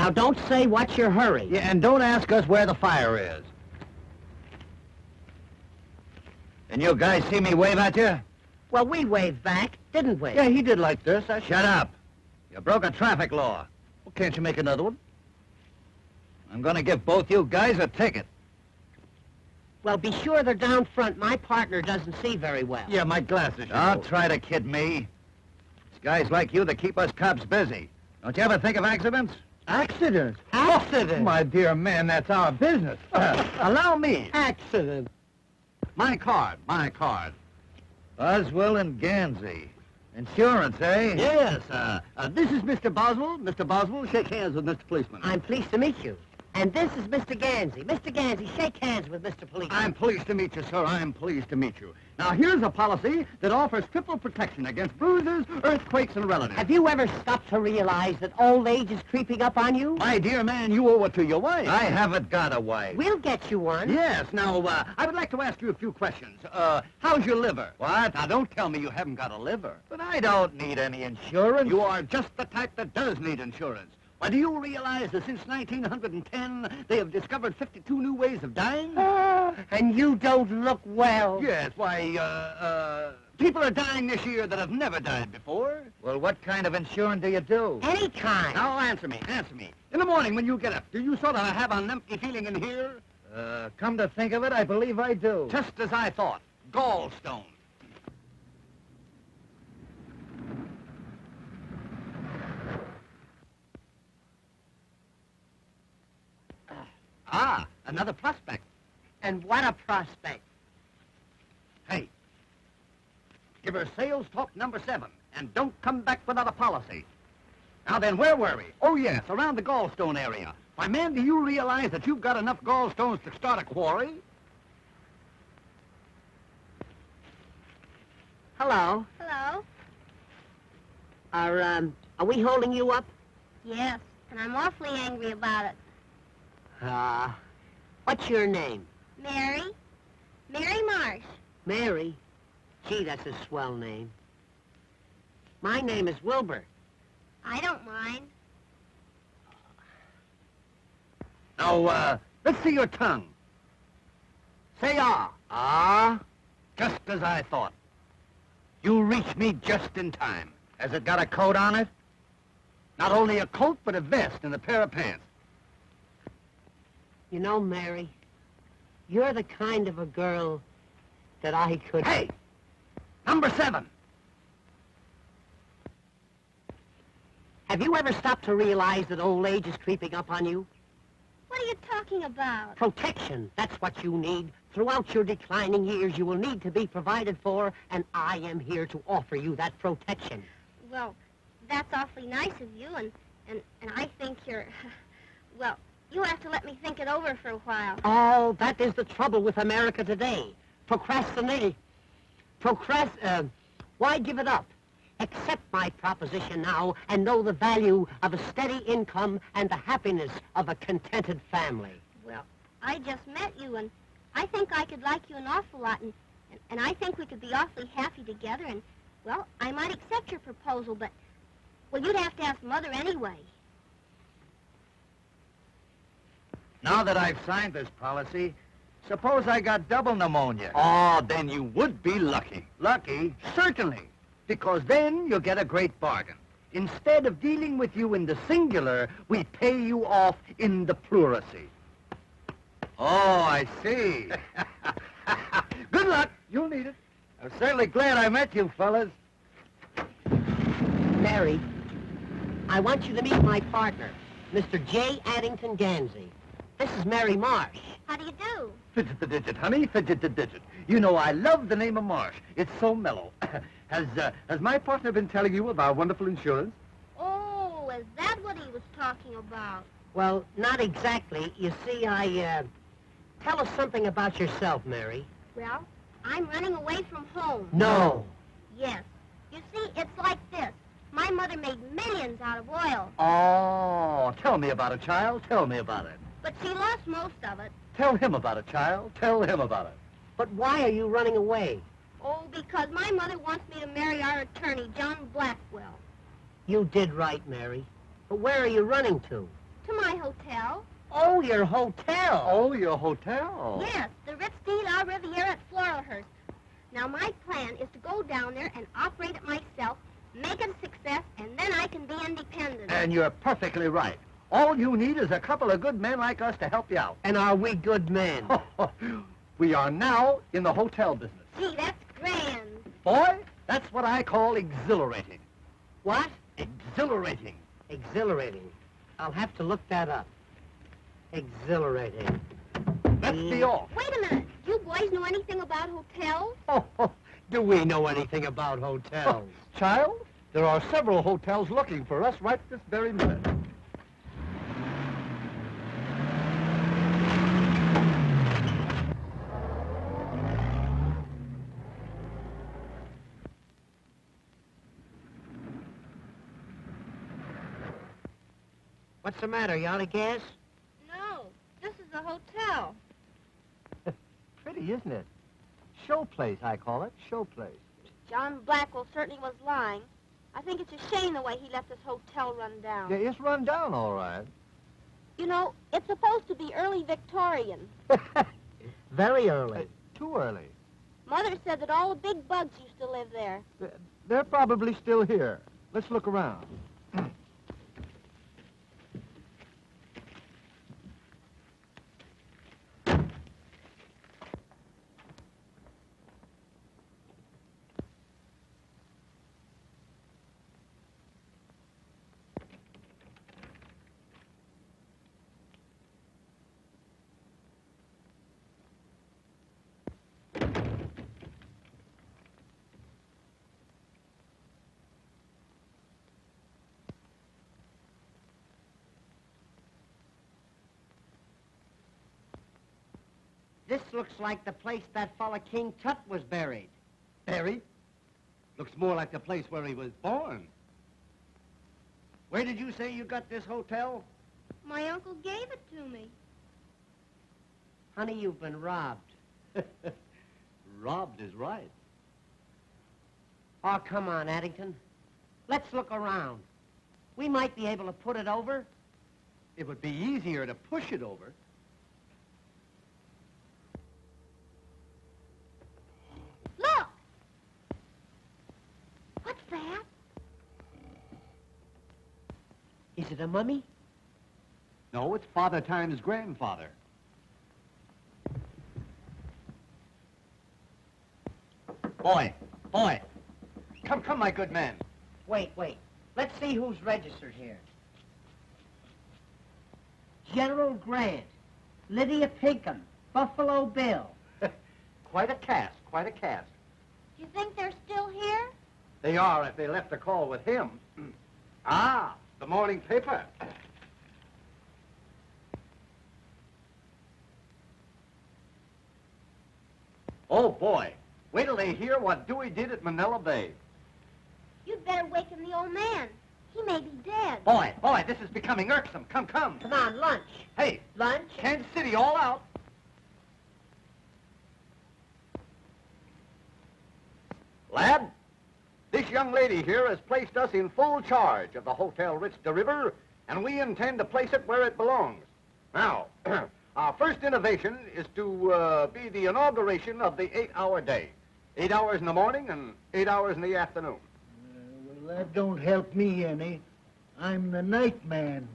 Now, don't say what's your hurry. Yeah, and don't ask us where the fire is. And you guys see me wave at you? Well, we waved back, didn't we? Yeah, he did like this. Shut up. You broke a traffic law. Well, can't you make another one? I'm gonna give both you guys a ticket. Well, be sure they're down front. My partner doesn't see very well. Yeah, my glasses. Don't try to kid me. It's guys like you that keep us cops busy. Don't you ever think of accidents? Accidents? Accident? My dear man, that's our business. Allow me. Accident. My card. Boswell and Gansey. Insurance, eh? Yes, this is Mr. Boswell. Mr. Boswell, shake hands with Mr. Policeman. I'm pleased to meet you. And this is Mr. Gansey. Mr. Gansey, shake hands with Mr. Policeman. I'm pleased to meet you, sir. I'm pleased to meet you. Now, here's a policy that offers triple protection against bruises, earthquakes, and relatives. Have you ever stopped to realize that old age is creeping up on you? My dear man, you owe it to your wife. I haven't got a wife. We'll get you one. Yes. Now, I would like to ask you a few questions. How's your liver? What? Now, don't tell me you haven't got a liver. But I don't need any insurance. You are just the type that does need insurance. Why, do you realize that since 1910, they have discovered 52 new ways of dying? And you don't look well. Yes, why, people are dying this year that have never died before. Well, what kind of insurance do you do? Any kind. Now, answer me. In the morning when you get up, do you sort of have an empty feeling in here? Come to think of it, I believe I do. Just as I thought. Gallstone. Another prospect. And what a prospect. Hey, give her sales talk number 7, and don't come back without a policy. Now then, where were we? Oh, yes, around the gallstone area. Why, man, do you realize that you've got enough gallstones to start a quarry? Hello. Hello? Are we holding you up? Yes, and I'm awfully angry about it. What's your name? Mary? Mary Marsh. Mary? Gee, that's a swell name. My name is Wilbur. I don't mind. Now, let's see your tongue. Say ah. Ah? Just as I thought. You reached me just in time. Has it got a coat on it? Not only a coat, but a vest and a pair of pants. You know, Mary, you're the kind of a girl that I could... Hey! Number 7. Have you ever stopped to realize that old age is creeping up on you? What are you talking about? Protection, that's what you need. Throughout your declining years, you will need to be provided for, and I am here to offer you that protection. Well, that's awfully nice of you, and I think you're... Well, you have to let me think it over for a while. Oh, that is the trouble with America today. Procrastinate. Why give it up? Accept my proposition now and know the value of a steady income and the happiness of a contented family. Well, I just met you, and I think I could like you an awful lot, and I think we could be awfully happy together, and, well, I might accept your proposal, but, well, you'd have to ask Mother anyway. Now that I've signed this policy, suppose I got double pneumonia. Oh, then you would be lucky. Lucky? Certainly, because then you'll get a great bargain. Instead of dealing with you in the singular, we pay you off in the pluracy. Oh, I see. Good luck. You'll need it. I'm certainly glad I met you, fellas. Mary, I want you to meet my partner, Mr. J. Addington Gansey. This is Mary Marsh. How do you do? Fidget the digit, honey. Fidget the digit. You know, I love the name of Marsh. It's so mellow. Has my partner been telling you of our wonderful insurance? Oh, is that what he was talking about? Well, not exactly. You see, tell us something about yourself, Mary. Well, I'm running away from home. No. Yes. You see, it's like this. My mother made millions out of oil, Oh, tell me about it, child. Tell me about it. but she lost most of it. Tell him about it, child. Tell him about it. But why are you running away? Oh, because my mother wants me to marry our attorney, John Blackwell. You did right, Mary. But where are you running to? To my hotel. Oh, your hotel. Oh, your hotel. Yes, the Ritz de la Riviera at Floralhurst. Now, my plan is to go down there and operate it myself, make it a success, and then I can be independent. And you're perfectly right. All you need is a couple of good men like us to help you out. And are we good men? We are now in the hotel business. Gee, that's grand. Boy, that's what I call exhilarating. What? Exhilarating. Exhilarating. I'll have to look that up. Exhilarating. Let's be off. Wait a minute. Do you boys know anything about hotels? Do we know anything about hotels? Child, there are several hotels looking for us right this very minute. What's the matter? You out of gas? No, this is a hotel. Pretty, isn't it? Show place, I call it. Show place. John Blackwell certainly was lying. I think it's a shame the way he let this hotel run down. Yeah, it's run down all right. You know, it's supposed to be early Victorian. Very early. Too early. Mother said that all the big bugs used to live there. They're probably still here. Let's look around. This looks like the place that fella King Tut was buried. Buried? Looks more like the place where he was born. Where did you say you got this hotel? My uncle gave it to me. Honey, you've been robbed. Robbed is right. Oh, come on, Addington. Let's look around. We might be able to put it over. It would be easier to push it over. Look! What's that? Is it a mummy? No, it's Father Time's grandfather. Boy, come, my good man. Wait. Let's see who's registered here. General Grant, Lydia Pinkham, Buffalo Bill. Quite a cast. You think they're still here? They are if they left a call with him. Ah, the morning paper. Oh, boy. Wait till they hear what Dewey did at Manila Bay. You'd better waken the old man. He may be dead. Boy, this is becoming irksome. Come. Come on, lunch. Hey, Lunch? Kansas City all out. Lad, this young lady here has placed us in full charge of the Hotel Ritz de River, and we intend to place it where it belongs. Now, our first innovation is to be the inauguration of the 8-hour day. 8 hours in the morning and 8 hours in the afternoon. Well, that don't help me any. I'm the night man.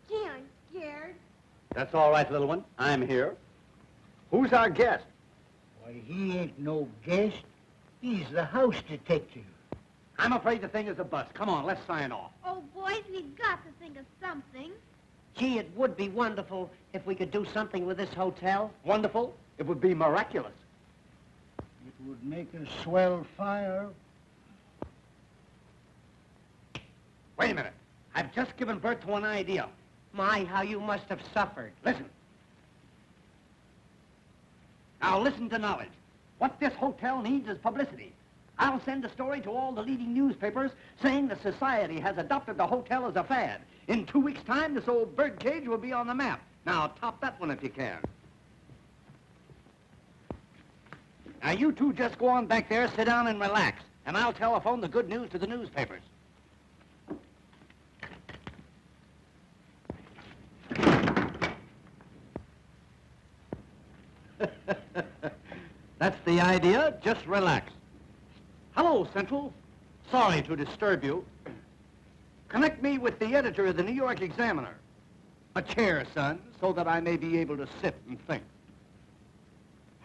Gee, I'm scared. That's all right, little one. I'm here. Who's our guest? Why, he ain't no guest. He's the house detective. I'm afraid the thing is a bust. Come on, let's sign off. Oh, boys, we've got to think of something. Gee, it would be wonderful if we could do something with this hotel. Wonderful. It would be miraculous. It would make a swell fire. Wait a minute. I've just given birth to an idea. My, how you must have suffered. Listen. Now listen to knowledge. What this hotel needs is publicity. I'll send a story to all the leading newspapers saying the society has adopted the hotel as a fad. In 2 weeks' time, this old birdcage will be on the map. Now, top that one if you can. Now, you two just go on back there, sit down and relax, and I'll telephone the good news to the newspapers. That's the idea. Just relax. Hello, Central. Sorry to disturb you. Connect me with the editor of the New York Examiner. A chair, son, so that I may be able to sit and think.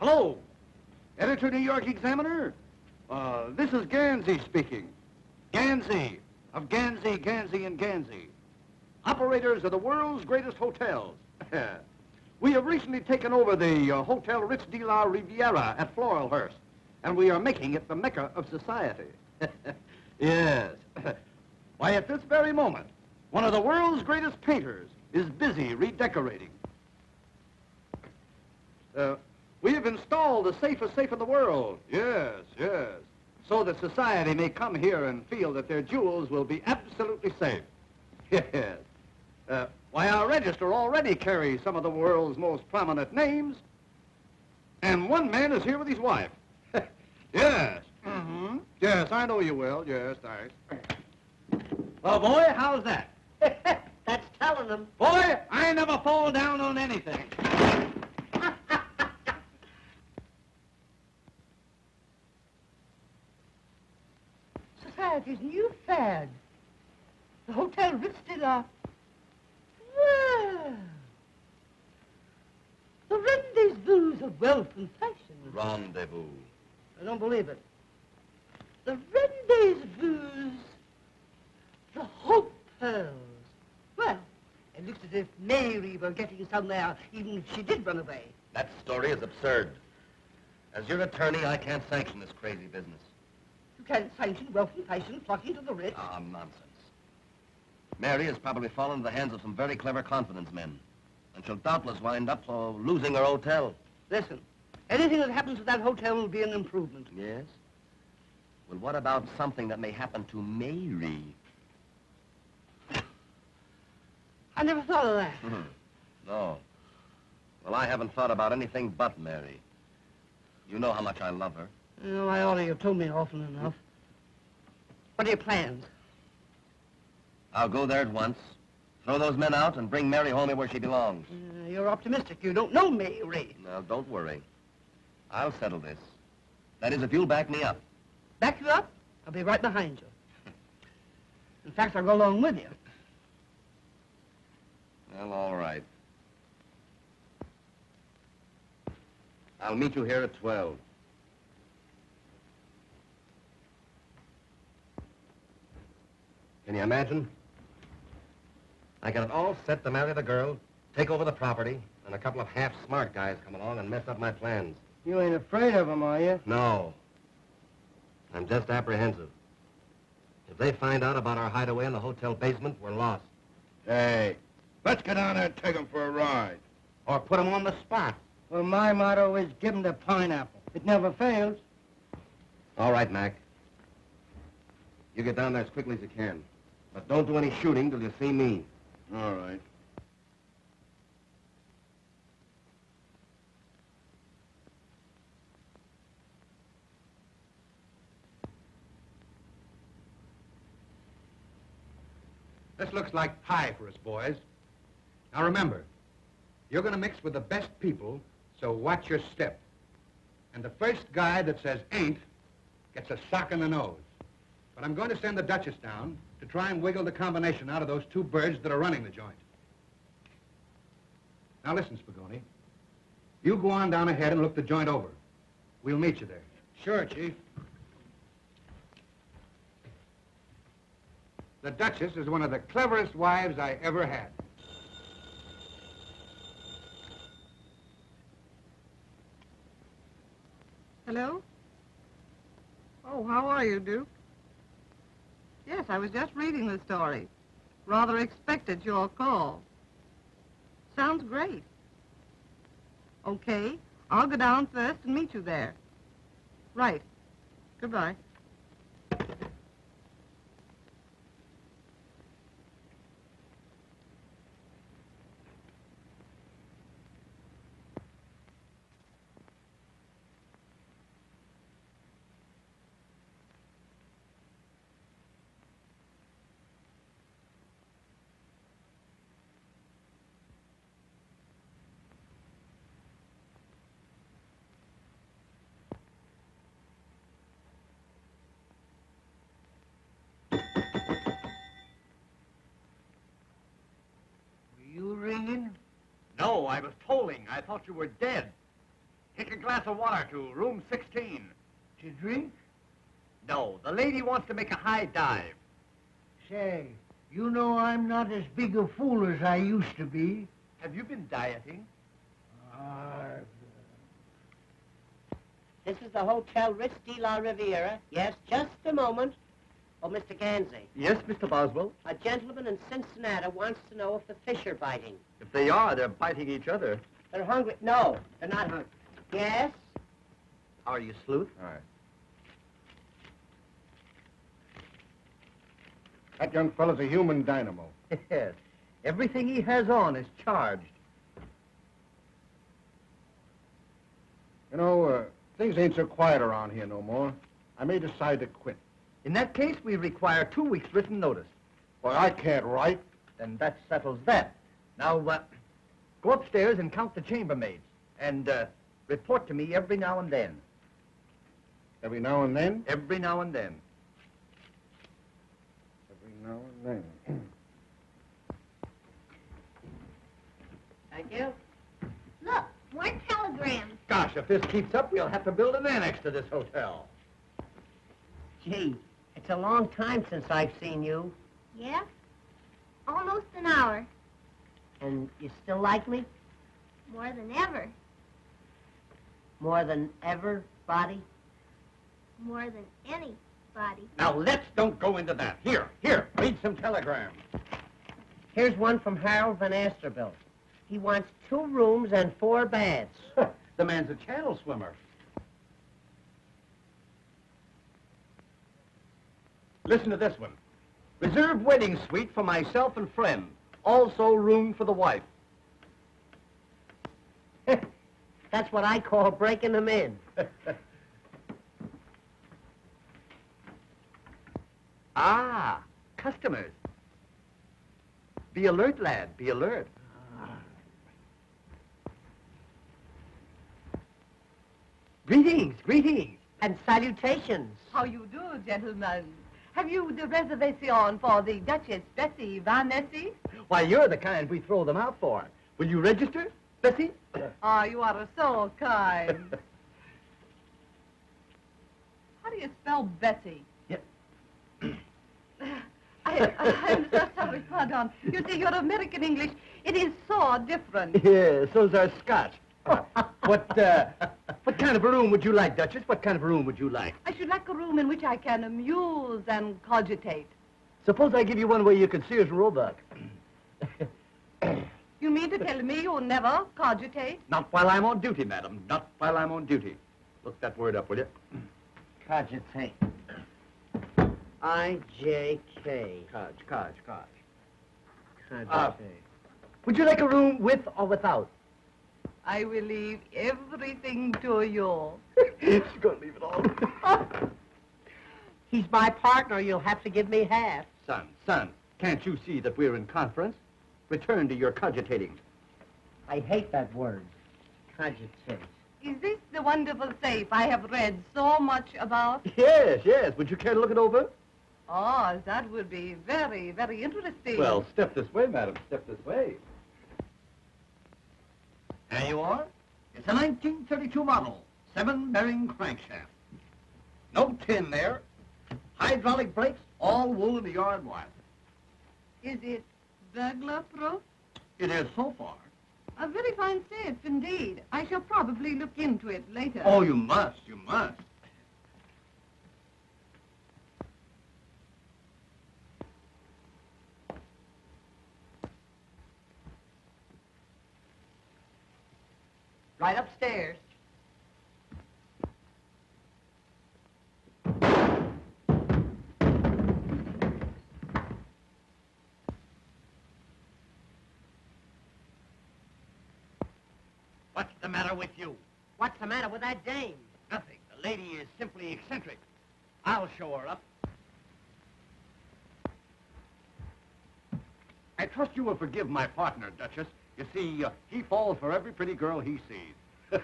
Hello, editor New York Examiner. This is Gansey speaking. Gansey, of Gansey, Gansey, and Gansey. Operators of the world's greatest hotels. We have recently taken over the Hotel Ritz de la Riviera at Floralhurst, and we are making it the mecca of society. Yes. Why, at this very moment, one of the world's greatest painters is busy redecorating. We have installed the safest safe in the world. Yes, yes. So that society may come here and feel that their jewels will be absolutely safe. Yes. Why, our register already carries some of the world's most prominent names. And one man is here with his wife. Yes. Mm-hmm. Yes, I know you will. Yes, thanks. Well, boy, how's that? That's telling them. Boy, I never fall down on anything. Society's new fad. The Hotel Ritz de la... Well... The rendezvous of wealth and fashion. Rendezvous. I don't believe it. The rendezvous... The hotels. Well, it looks as if Mary were getting somewhere, even if she did run away. That story is absurd. As your attorney, I can't sanction this crazy business. You can't sanction wealth and fashion flocking to the Ritz. Ah, nonsense. Mary has probably fallen into the hands of some very clever confidence men, and she'll doubtless wind up losing her hotel. Listen, anything that happens to that hotel will be an improvement. Yes? Well, what about something that may happen to Mary? I never thought of that. No. Well, I haven't thought about anything but Mary. You know how much I love her. Oh, I ought to have told me often enough. What are your plans? I'll go there at once, throw those men out, and bring Mary home where she belongs. You're optimistic. You don't know Mary. Now, don't worry. I'll settle this. That is, if you'll back me up. Back you up? I'll be right behind you. In fact, I'll go along with you. Well, all right. I'll meet you here at 12. Can you imagine? I got it all set to marry the girl, take over the property, and a couple of half-smart guys come along and mess up my plans. You ain't afraid of them, are you? No. I'm just apprehensive. If they find out about our hideaway in the hotel basement, we're lost. Hey, let's get down there and take them for a ride. Or put them on the spot. Well, my motto is give 'em the pineapple. It never fails. All right, Mac. You get down there as quickly as you can. But don't do any shooting till you see me. All right. This looks like pie for us, boys. Now remember, you're going to mix with the best people, so watch your step. And the first guy that says ain't gets a sock in the nose. But I'm going to send the Duchess down to try and wiggle the combination out of those two birds that are running the joint. Now listen, Spagoni. You go on down ahead and look the joint over. We'll meet you there. Sure, Chief. The Duchess is one of the cleverest wives I ever had. Hello? Oh, how are you, Duke? Yes, I was just reading the story. Rather expected your call. Sounds great. Okay, I'll go down first and meet you there. Right. Goodbye. You ringing? No, I was tolling. I thought you were dead. Take a glass of water to room 16. To drink? No, the lady wants to make a high dive. Say, you know I'm not as big a fool as I used to be. Have you been dieting? This is the Hotel Ritz de la Riviera. Yes, just a moment. Oh, Mr. Gansey, Yes, Mr. Boswell. a gentleman in Cincinnati wants to know if the fish are biting. If they are, they're biting each other. They're hungry. No, they're not hungry. Yes? How are you, Sleuth? All right. That young fellow's a human dynamo. Yes. Everything he has on is charged. You know, things ain't so quiet around here no more. I may decide to quit. In that case, we require 2 weeks' written notice. Well, I can't write. Then that settles that. Now, go upstairs and count the chambermaids. And report to me every now and then. Every now and then? Every now and then. Every now and then. Thank you. Look, more telegrams. Gosh, if this keeps up, we'll have to build an annex to this hotel. Gee, it's a long time since I've seen you. Yeah? Almost an hour. And you still like me? More than ever. More than ever, Body? More than anybody. Now, let's don't go into that. Here, read some telegrams. Here's one from Harold Van Asterbilt. He wants 2 rooms and 4 baths. The man's a channel swimmer. Listen to this one. Reserved wedding suite for myself and friend. Also room for the wife. That's what I call breaking them in. Ah, customers. Be alert, lad, be alert. Greetings, greetings. And salutations. How you do, gentlemen? Have you the reservation for the Duchess Bessie Van Nessy? Why, you're the kind we throw them out for. Will you register, Bessie? Ah, you are so kind. How do you spell Bessie? Yeah. I'm so sorry, pardon. You see, your American English, it is so different. Yeah, so's our Scotch. What kind of a room would you like, Duchess? What kind of a room would you like? I should like a room in which I can amuse and cogitate. Suppose I give you one where you could Sears Roebuck. You mean to tell me you never cogitate? Not while I'm on duty, madam. Not while I'm on duty. Look that word up, will you? Cogitate. I-J-K. Codge. Cogitate. Would you like a room with or without? I will leave everything to you. She's gonna leave it all. He's my partner. You'll have to give me half. Son, can't you see that we're in conference? Return to your cogitating. I hate that word. Cogitate. Is this the wonderful safe I have read so much about? Yes. Would you care to look it over? Oh, that would be very, very interesting. Well, step this way, madam. Step this way. There you are. It's a 1932 model, 7-bearing crankshaft. No tin there. Hydraulic brakes, all wool in the yard wire. Is it burglar-proof? It is so far. A very fine safe, indeed. I shall probably look into it later. Oh, you must. must. Right upstairs. What's the matter with you? What's the matter with that dame? Nothing. The lady is simply eccentric. I'll show her up. I trust you will forgive my partner, Duchess. You see, he falls for every pretty girl he sees.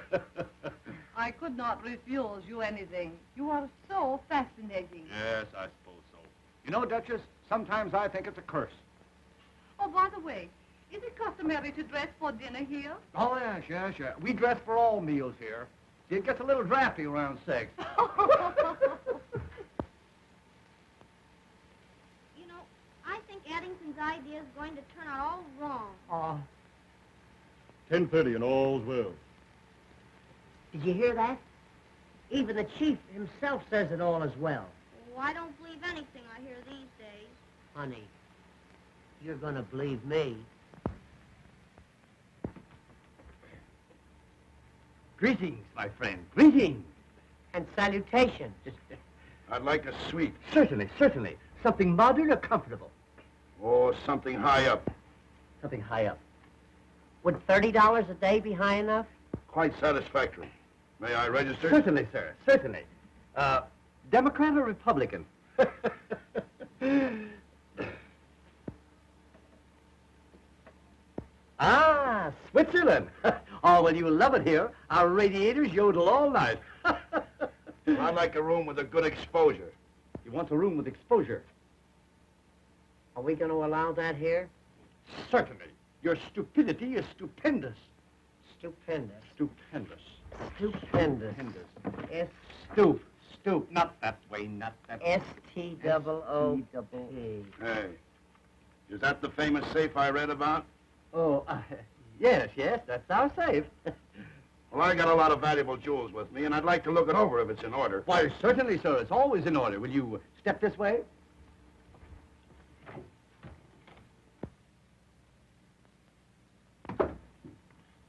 I could not refuse you anything. You are so fascinating. Yes, I suppose so. You know, Duchess, sometimes I think it's a curse. Oh, by the way, is it customary to dress for dinner here? Oh, yes, yes, yes. We dress for all meals here. It gets a little drafty around 6. You know, I think Addington's idea is going to turn out all wrong. Oh, 10:30 and all's well. did you hear that? Even the chief himself says it all is well. Oh, I don't believe anything I hear these days. Honey, you're gonna believe me. Greetings, my friend. Greetings. And salutations. I'd like a suite. Certainly, certainly. Something modern or comfortable. Oh, something high up. Something high up. Would $30 a day be high enough? Quite satisfactory. May I register? Certainly, sir. Certainly. Democrat or Republican? Ah, Switzerland. Oh, well, you'll love it here. Our radiators yodel all night. I'd like a room with a good exposure. You want a room with exposure? Are we gonna allow that here? Certainly. Your stupidity is stupendous. Stupendous. Stupendous. Stupendous. Stupendous. Stoop. Not that way, not that way. S-T-O-O-P. Hey, is that the famous safe I read about? Oh, yes, that's our safe. Well, I got a lot of valuable jewels with me, and I'd like to look it over if it's in order. Why, certainly, sir. It's always in order. Will you step this way?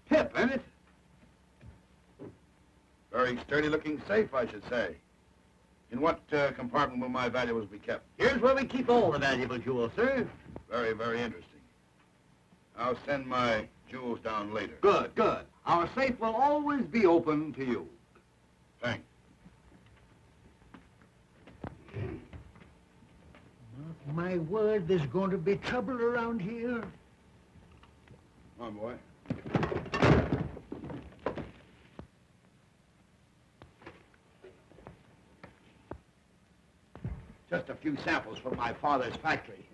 Pip, ain't it? Very sturdy-looking safe, I should say. In what compartment will my valuables be kept? Here's where we keep all the valuable jewels, sir. Very, very interesting. I'll send my jewels down later. Good, good. Our safe will always be open to you. Thanks. My word, there's going to be trouble around here. Come on, boy. Just a few samples from my father's factory.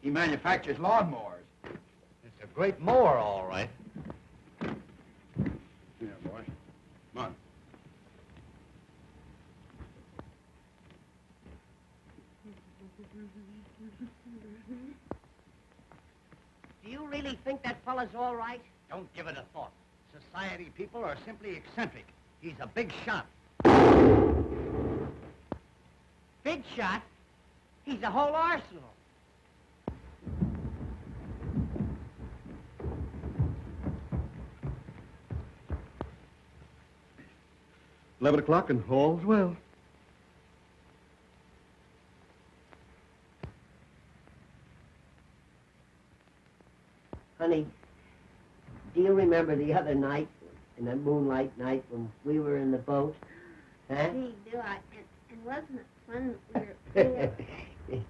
He manufactures lawnmowers. It's a great mower, all right. Yeah, boy. Come on. Do you really think that fella's all right? Don't give it a thought. Society people are simply eccentric. He's a big shot. Big shot? He's a whole arsenal. $11 and all's well. Honey, do you remember the other night, in that moonlight night when we were in the boat? Huh? Gee, do I? And wasn't it fun that we were...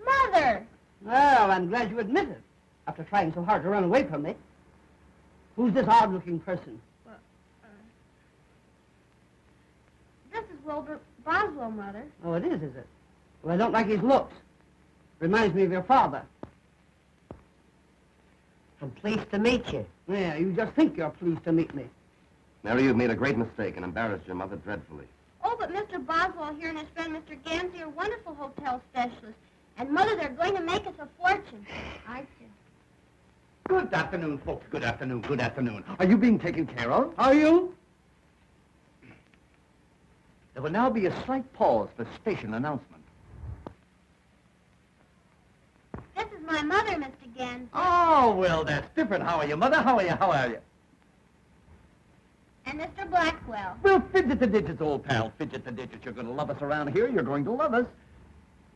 Mother! Well, I'm glad you admit it, after trying so hard to run away from me. Who's this odd-looking person? This is Wilbur Boswell, Mother. Oh, it is it? Well, I don't like his looks. Reminds me of your father. I'm pleased to meet you. Yeah, you just think you're pleased to meet me. Mary, you've made a great mistake and embarrassed your mother dreadfully. Oh, but Mr. Boswell here and his friend Mr. Gansey are wonderful hotel specialists. And, Mother, they're going to make us a fortune. I do. Good afternoon, folks. Good afternoon. Good afternoon. Are you being taken care of? Are you? There will now be a slight pause for station announcement. This is my mother, Mr. Gansey. Oh, well, that's different. How are you, Mother? How are you? How are you? And Mr. Blackwell. Well, fidget the digits, old pal. Fidget the digits. You're going to love us around here. You're going to love us.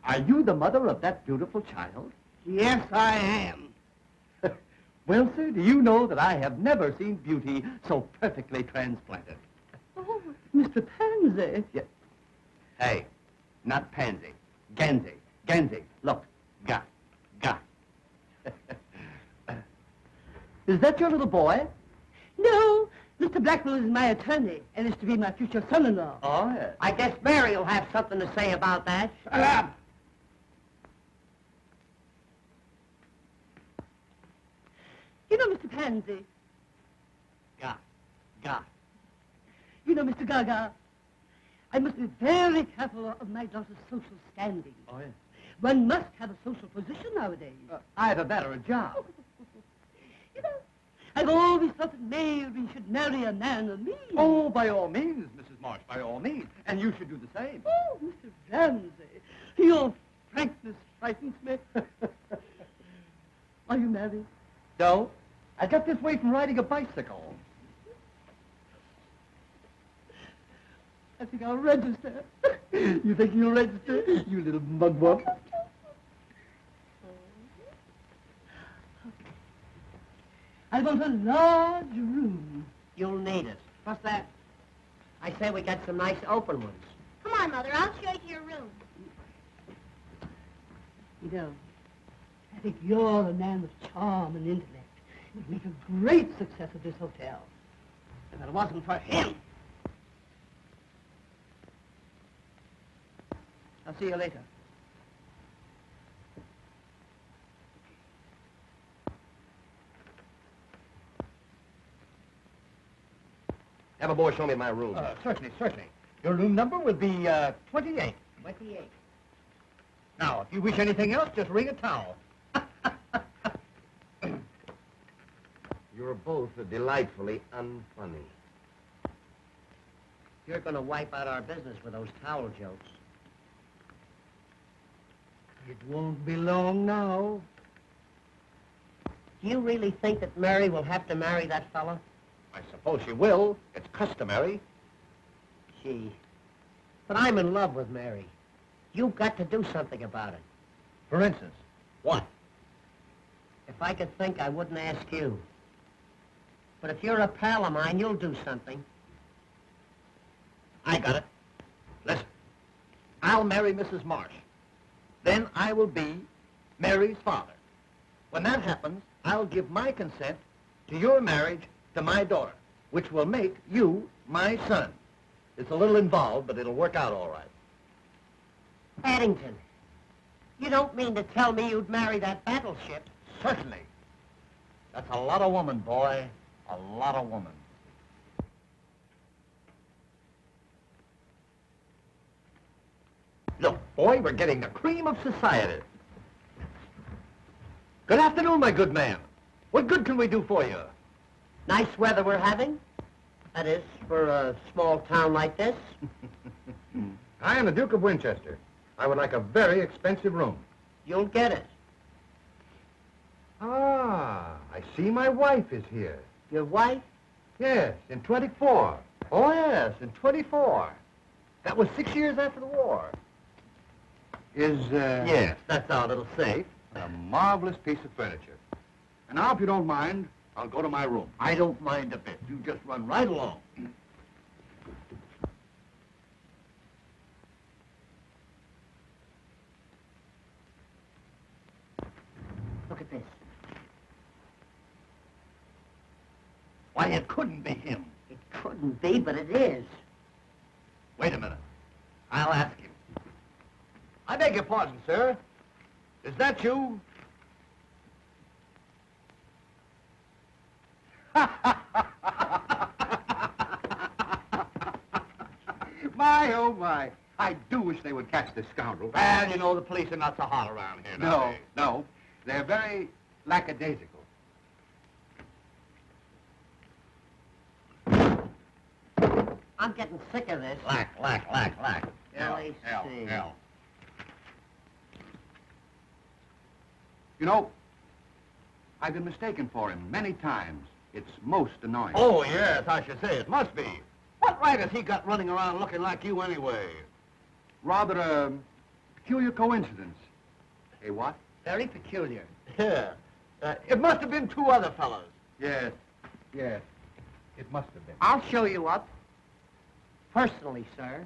Are you the mother of that beautiful child? Yes, I am. Well, sir, do you know that I have never seen beauty so perfectly transplanted? Oh, Mr. Pansy. Yeah. Hey, not Pansy. Gansey. Gansey. Look. Ga. Ga. Is that your little boy? No, Mr. Blackwell is my attorney and is to be my future son-in-law. Oh, yes. I guess Mary will have something to say about that. Shut up! You know, Mr. Pansy. Ga. Ga. You know, Mr. Gaga. I must be very careful of my daughter's social standing. Oh, yes. One must have a social position nowadays. Either that or a job. You know, I've always thought that Mary should marry a man of means. Oh, by all means, Mrs. Marsh, by all means. And you should do the same. Oh, Mr. Ramsey, your frankness frightens me. Are you married? No, I got this way from riding a bicycle. I think I'll register. You think you'll register, you little mugwump? I want a large room. You'll need it. What's that? I say we got some nice open ones. Come on, Mother. I'll show you your room. You know, I think you're a man of charm and intellect. You'd make a great success of this hotel. If it wasn't for him. I'll see you later. Have a boy show me my room. Certainly, certainly. Your room number will be 28. 28. Now, if you wish anything else, just ring a towel. You're both delightfully unfunny. You're going to wipe out our business with those towel jokes. It won't be long now. Do you really think that Mary will have to marry that fella? I suppose you will. It's customary. Gee. But I'm in love with Mary. You've got to do something about it. For instance, what? If I could think, I wouldn't ask you. But if you're a pal of mine, you'll do something. I got it. Listen, I'll marry Mrs. Marsh. Then I will be Mary's father. When that happens, I'll give my consent to your marriage to my daughter, which will make you my son. It's a little involved, but it'll work out all right. Paddington, you don't mean to tell me you'd marry that battleship? Certainly. That's a lot of woman, boy. A lot of woman. Look, boy, we're getting the cream of society. Good afternoon, my good man. What good can we do for you? Nice weather we're having. That is, for a small town like this. I am the Duke of Winchester. I would like a very expensive room. You'll get it. Ah, I see my wife is here. Your wife? Yes, in 24. Oh, yes, in 24. That was 6 years after the war. Yes, that's our little safe. A marvelous piece of furniture. And now, if you don't mind, I'll go to my room. I don't mind a bit. You just run right along. Look at this. Why, it couldn't be him. It couldn't be, but it is. Wait a minute. I'll ask him. I beg your pardon, sir. Is that you? My, oh, my. I do wish they would catch this scoundrel. Well, you know, the police are not so hot around here No, nowadays. no. They're very lackadaisical. I'm getting sick of this. Lack. Let me see. You know, I've been mistaken for him many times. It's most annoying. Oh, yes, I should say it must be. What right has he got running around looking like you anyway? Rather a peculiar coincidence. Hey, what? Very peculiar. Yeah. It must have been two other fellows. Yes. It must have been. I'll show you up. Personally, sir.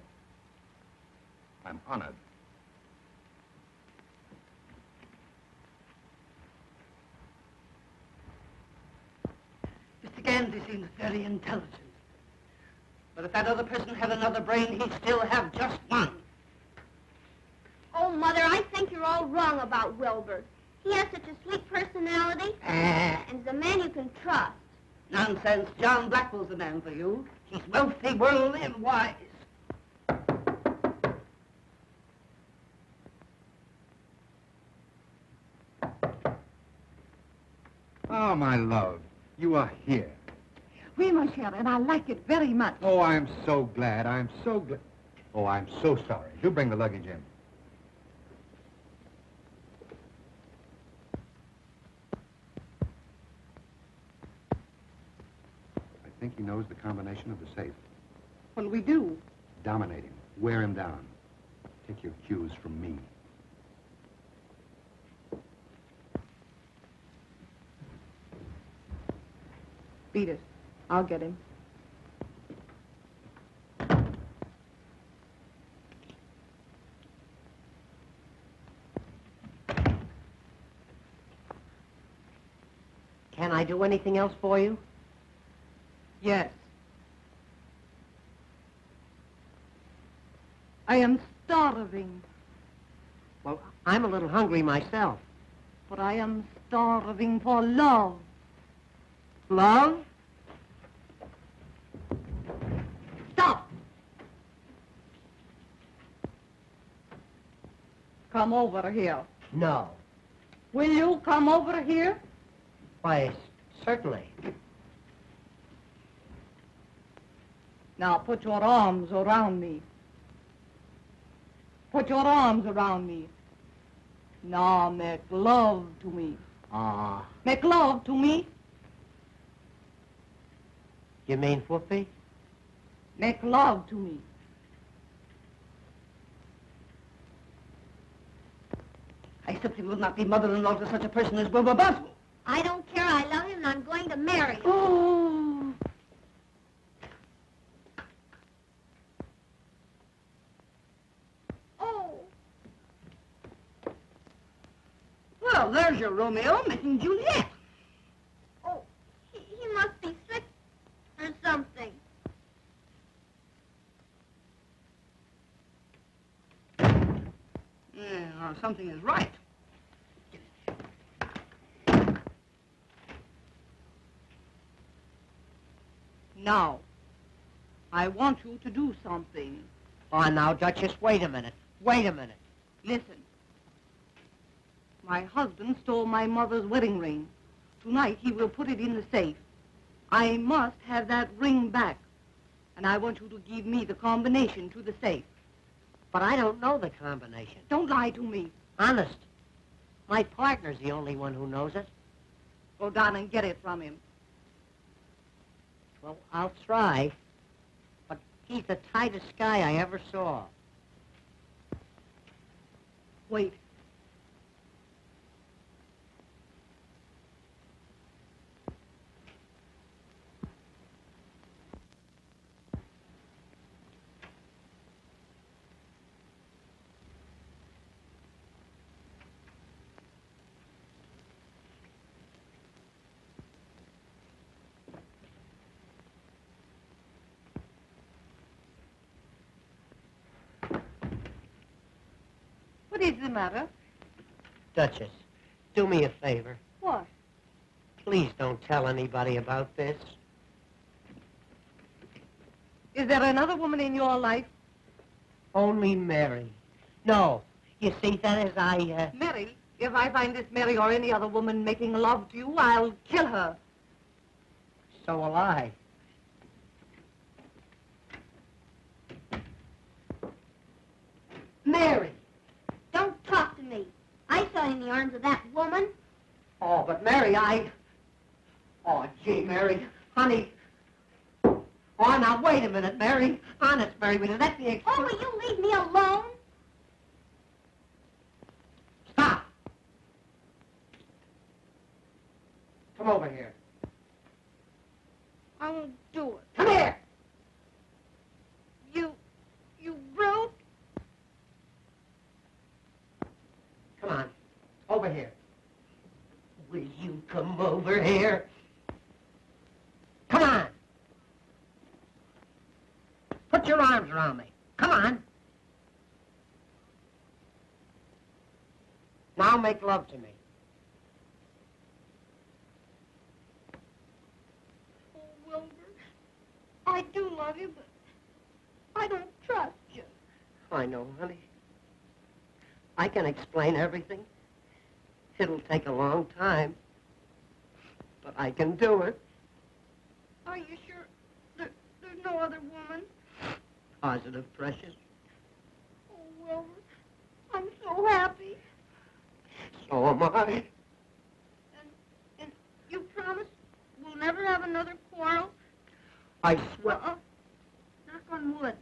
I'm honored. Mr. Gandy seems very intelligent. But if that other person had another brain, he'd still have just one. Oh, Mother, I think you're all wrong about Wilbur. He has such a sweet personality, and he's a man you can trust. Nonsense. John Blackwell's the man for you. He's wealthy, worldly, and wise. Oh, my love, you are here. Oui, mon cher, and I like it very much. Oh, I'm so glad. I'm so glad. Oh, I'm so sorry. Do bring the luggage in. I think he knows the combination of the safe. What'll we do? Dominate him. Wear him down. Take your cues from me. Beat it. I'll get him. Can I do anything else for you? Yes. I am starving, Well, I'm a little hungry myself. but I am starving for love. Love? Stop! Come over here. No. Will you come over here? Why, certainly. Now put your arms around me. Put your arms around me. Now make love to me. Make love to me. You mean Whoopi? Make love to me. I simply will not be mother-in-law to such a person as Wilbur Boswell. I don't care. I love him, and I'm going to marry him. Oh. Oh, Well, there's your Romeo making Juliet. oh, he must be sick or something. Yeah, something is right. Now, I want you to do something. Oh, now, Duchess, wait a minute. Wait a minute. Listen. My husband stole my mother's wedding ring. Tonight he will put it in the safe. I must have that ring back. And I want you to give me the combination to the safe. But I don't know the combination. Don't lie to me. Honest. My partner's the only one who knows it. Go down and get it from him. Well, I'll try. But he's the tightest guy I ever saw. Wait. What is the matter? Duchess, do me a favor. What? Please don't tell anybody about this. Is there another woman in your life? Only Mary. No. You see, that is, I, Mary? If I find this Mary or any other woman making love to you, I'll kill her. So will I. lie in the arms of that woman. Oh, but Mary, Oh, gee, Mary. Honey. Oh, now, wait a minute, Mary. Honest, Mary, will you let me Oh, will you leave me alone? Stop! Come over here. I won't do it. Come here! You brute. Come on. Over here. Will you come over here? Come on! Put your arms around me. Come on. Now make love to me. Oh, Wilbur, I do love you, but I don't trust you. I know, honey. I can explain everything. It'll take a long time, but I can do it. Are you sure there's no other woman? Positive, precious. Oh, Wilbur, I'm so happy. So am I. And you promise we'll never have another quarrel? I swear. Knock on wood.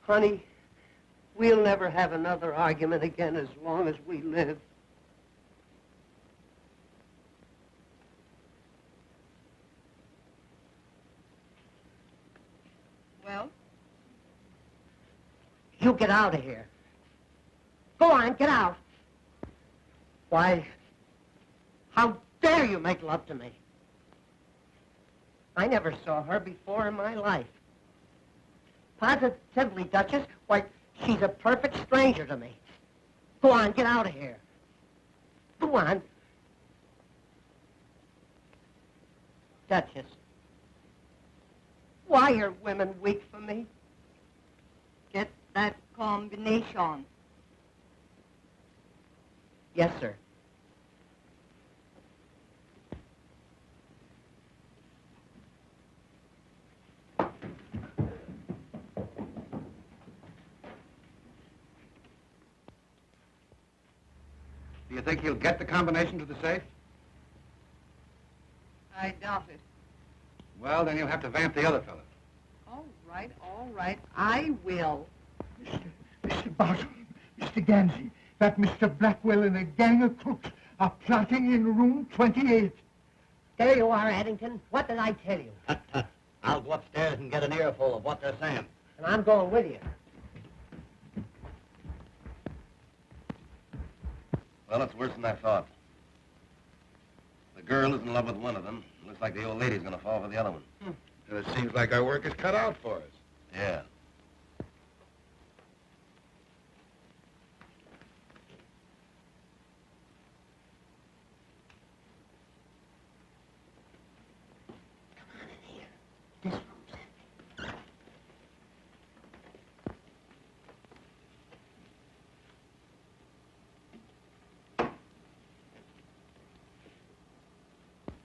Honey, we'll never have another argument again as long as we live. Well? You get out of here. Go on, get out. Why, how dare you make love to me? I never saw her before in my life. Positively, Duchess, why, she's a perfect stranger to me. Go on, get out of here. Go on. Duchess, why are women weak for me? Get that combination. Yes, sir. Do you think he'll get the combination to the safe? I doubt it. Well, then you'll have to vamp the other fellow. All right. I will. Mr. Barton, Mr. Gansey, that Mr. Blackwell and a gang of crooks are plotting in room 28. There you are, Addington. What did I tell you? I'll go upstairs and get an earful of what they're saying. And I'm going with you. Well, it's worse than I thought. The girl is in love with one of them. Looks like the old lady's gonna fall for the other one. And it seems like our work is cut out for us. Yeah. This room's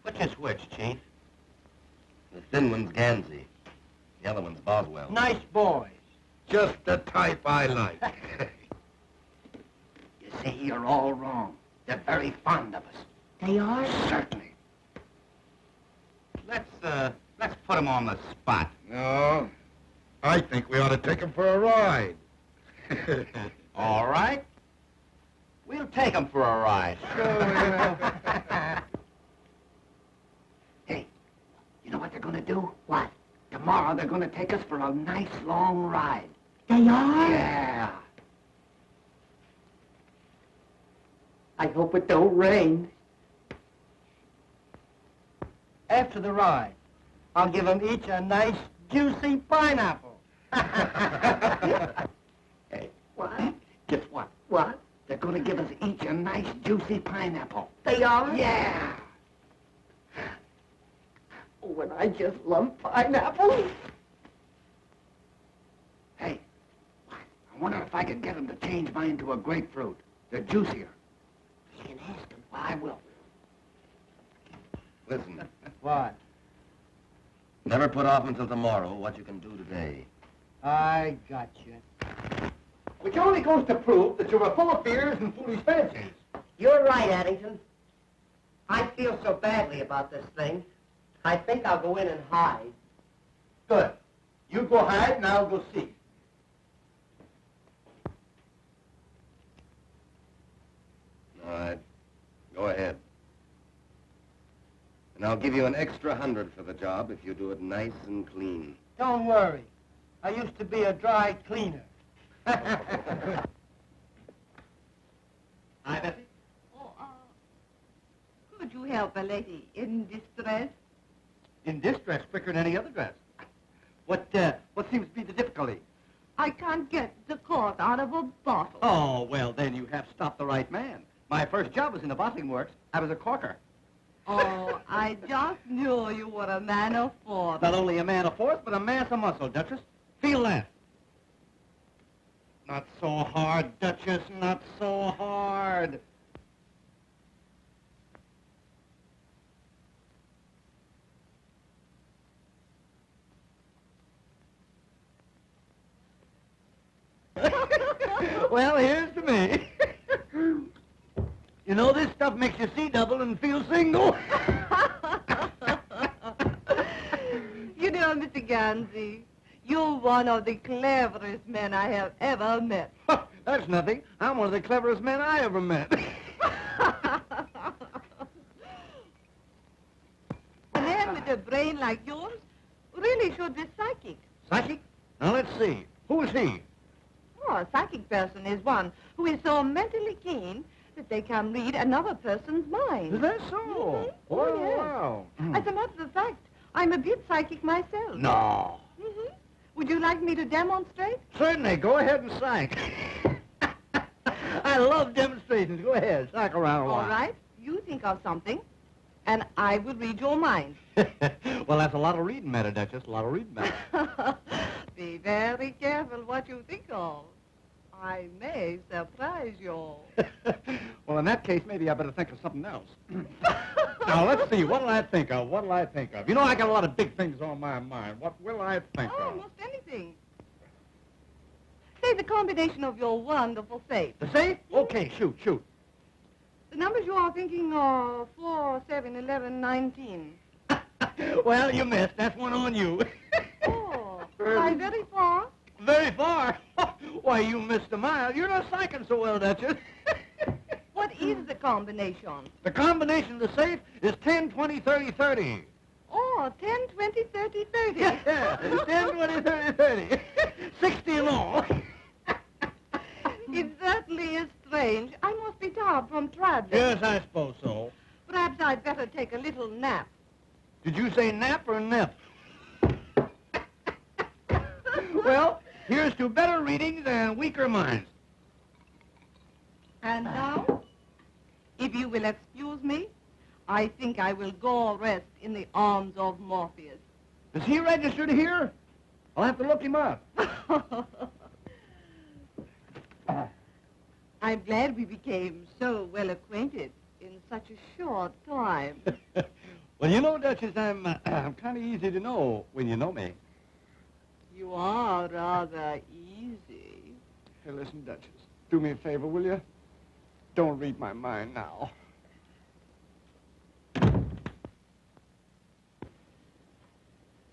Which is which, Chief? The thin one's Gansey. The other one's Boswell. nice boys. Just the type I like. You see, you're all wrong. They're very fond of us. They are? Certainly. Let's put him on the spot. No, I think we ought to take him for a ride. All right. We'll take him for a ride. Hey, you know what they're going to do? What? Tomorrow they're going to take us for a nice long ride. They are? Yeah. I hope it don't rain. After the ride, I'll give them each a nice, juicy pineapple. Hey, what? Guess what? What? They're going to give us each a nice, juicy pineapple. They are? Yeah. Oh, and I just love pineapples. Hey, I wonder if I could get them to change mine to a grapefruit. They're juicier. You can ask them. Well, I will. Listen, What? never put off until tomorrow what you can do today. I got you. Which only goes to prove that you were full of fears and foolish fancies. You're right, Addington. I feel so badly about this thing. I think I'll go in and hide. Good. You go hide and I'll go see. All right. Go ahead. And I'll give you an extra 100 for the job if you do it nice and clean. Don't worry. I used to be a dry cleaner. Hi, Bessie. Oh, could you help a lady in distress? In this dress quicker than any other dress. What seems to be the difficulty? I can't get the cork out of a bottle. Oh, well, then you have stopped the right man. My first job was in the bottling works. I was a corker. Oh, I just knew you were a man of force. Not only a man of force, but a mass of muscle, Duchess. Feel that. Not so hard, Duchess, not so hard. Well, here's to me. You know, this stuff makes you see double and feel single. You know, Mr. Gansey, you're one of the cleverest men I have ever met. That's nothing. I'm one of the cleverest men I ever met. A man with a brain like yours really should be psychic. Psychic? Now, let's see. Who is he? Oh, a psychic person is one who is so mentally keen that they can read another person's mind. Is that so? Mhm. Oh, Oh, yes. wow. As a matter of fact, I'm a bit psychic myself. No. Mm-hmm. Would you like me to demonstrate? Certainly. Go ahead and psych. I love demonstrations. Go ahead. Psych around a while. All right. You think of something, and I will read your mind. Well, that's a lot of reading matter, Duchess. A lot of reading matter. Be very careful what you think of. I may surprise you. Well, in that case, maybe I better think of something else. Now, let's see. What'll I think of? What'll I think of? You know, I got a lot of big things on my mind. What will I think of? Almost anything. Say the combination of your wonderful safe. The safe? Okay, shoot. The numbers you are thinking are 4, 7, 11, 19. Well, you missed. That's one on you. Oh, am I very far? Very far. Why, you missed a mile. You're not psyching so well, Duchess. What is the combination? The combination of the safe is 10, 20, 30, 30. Oh, 10, 20, 30, 30. Yeah, 10, 20, 30, 30. 60 in all. It certainly is strange. I must be tired from traveling. Yes, I suppose so. Perhaps I'd better take a little nap. Did you say nap or nip? Well, here's to better readings and weaker minds. And now, if you will excuse me, I think I will go rest in the arms of Morpheus. Is he registered here? I'll have to look him up. I'm glad we became so well acquainted in such a short time. Well, you know, Duchess, I'm kind of easy to know when you know me. You are rather easy. Hey, listen, Duchess, do me a favor, will you? Don't read my mind now.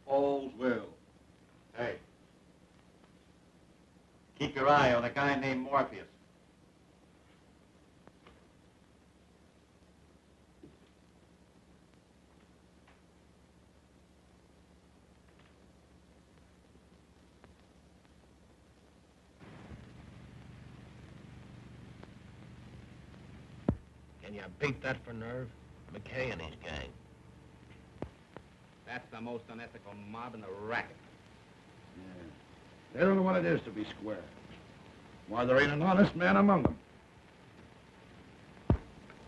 All's well. Hey. Keep your eye on a guy named Morpheus. Can you beat that for nerve? McKay and his gang. That's the most unethical mob in the racket. They don't know what it is to be square. Why, there ain't an honest man among them.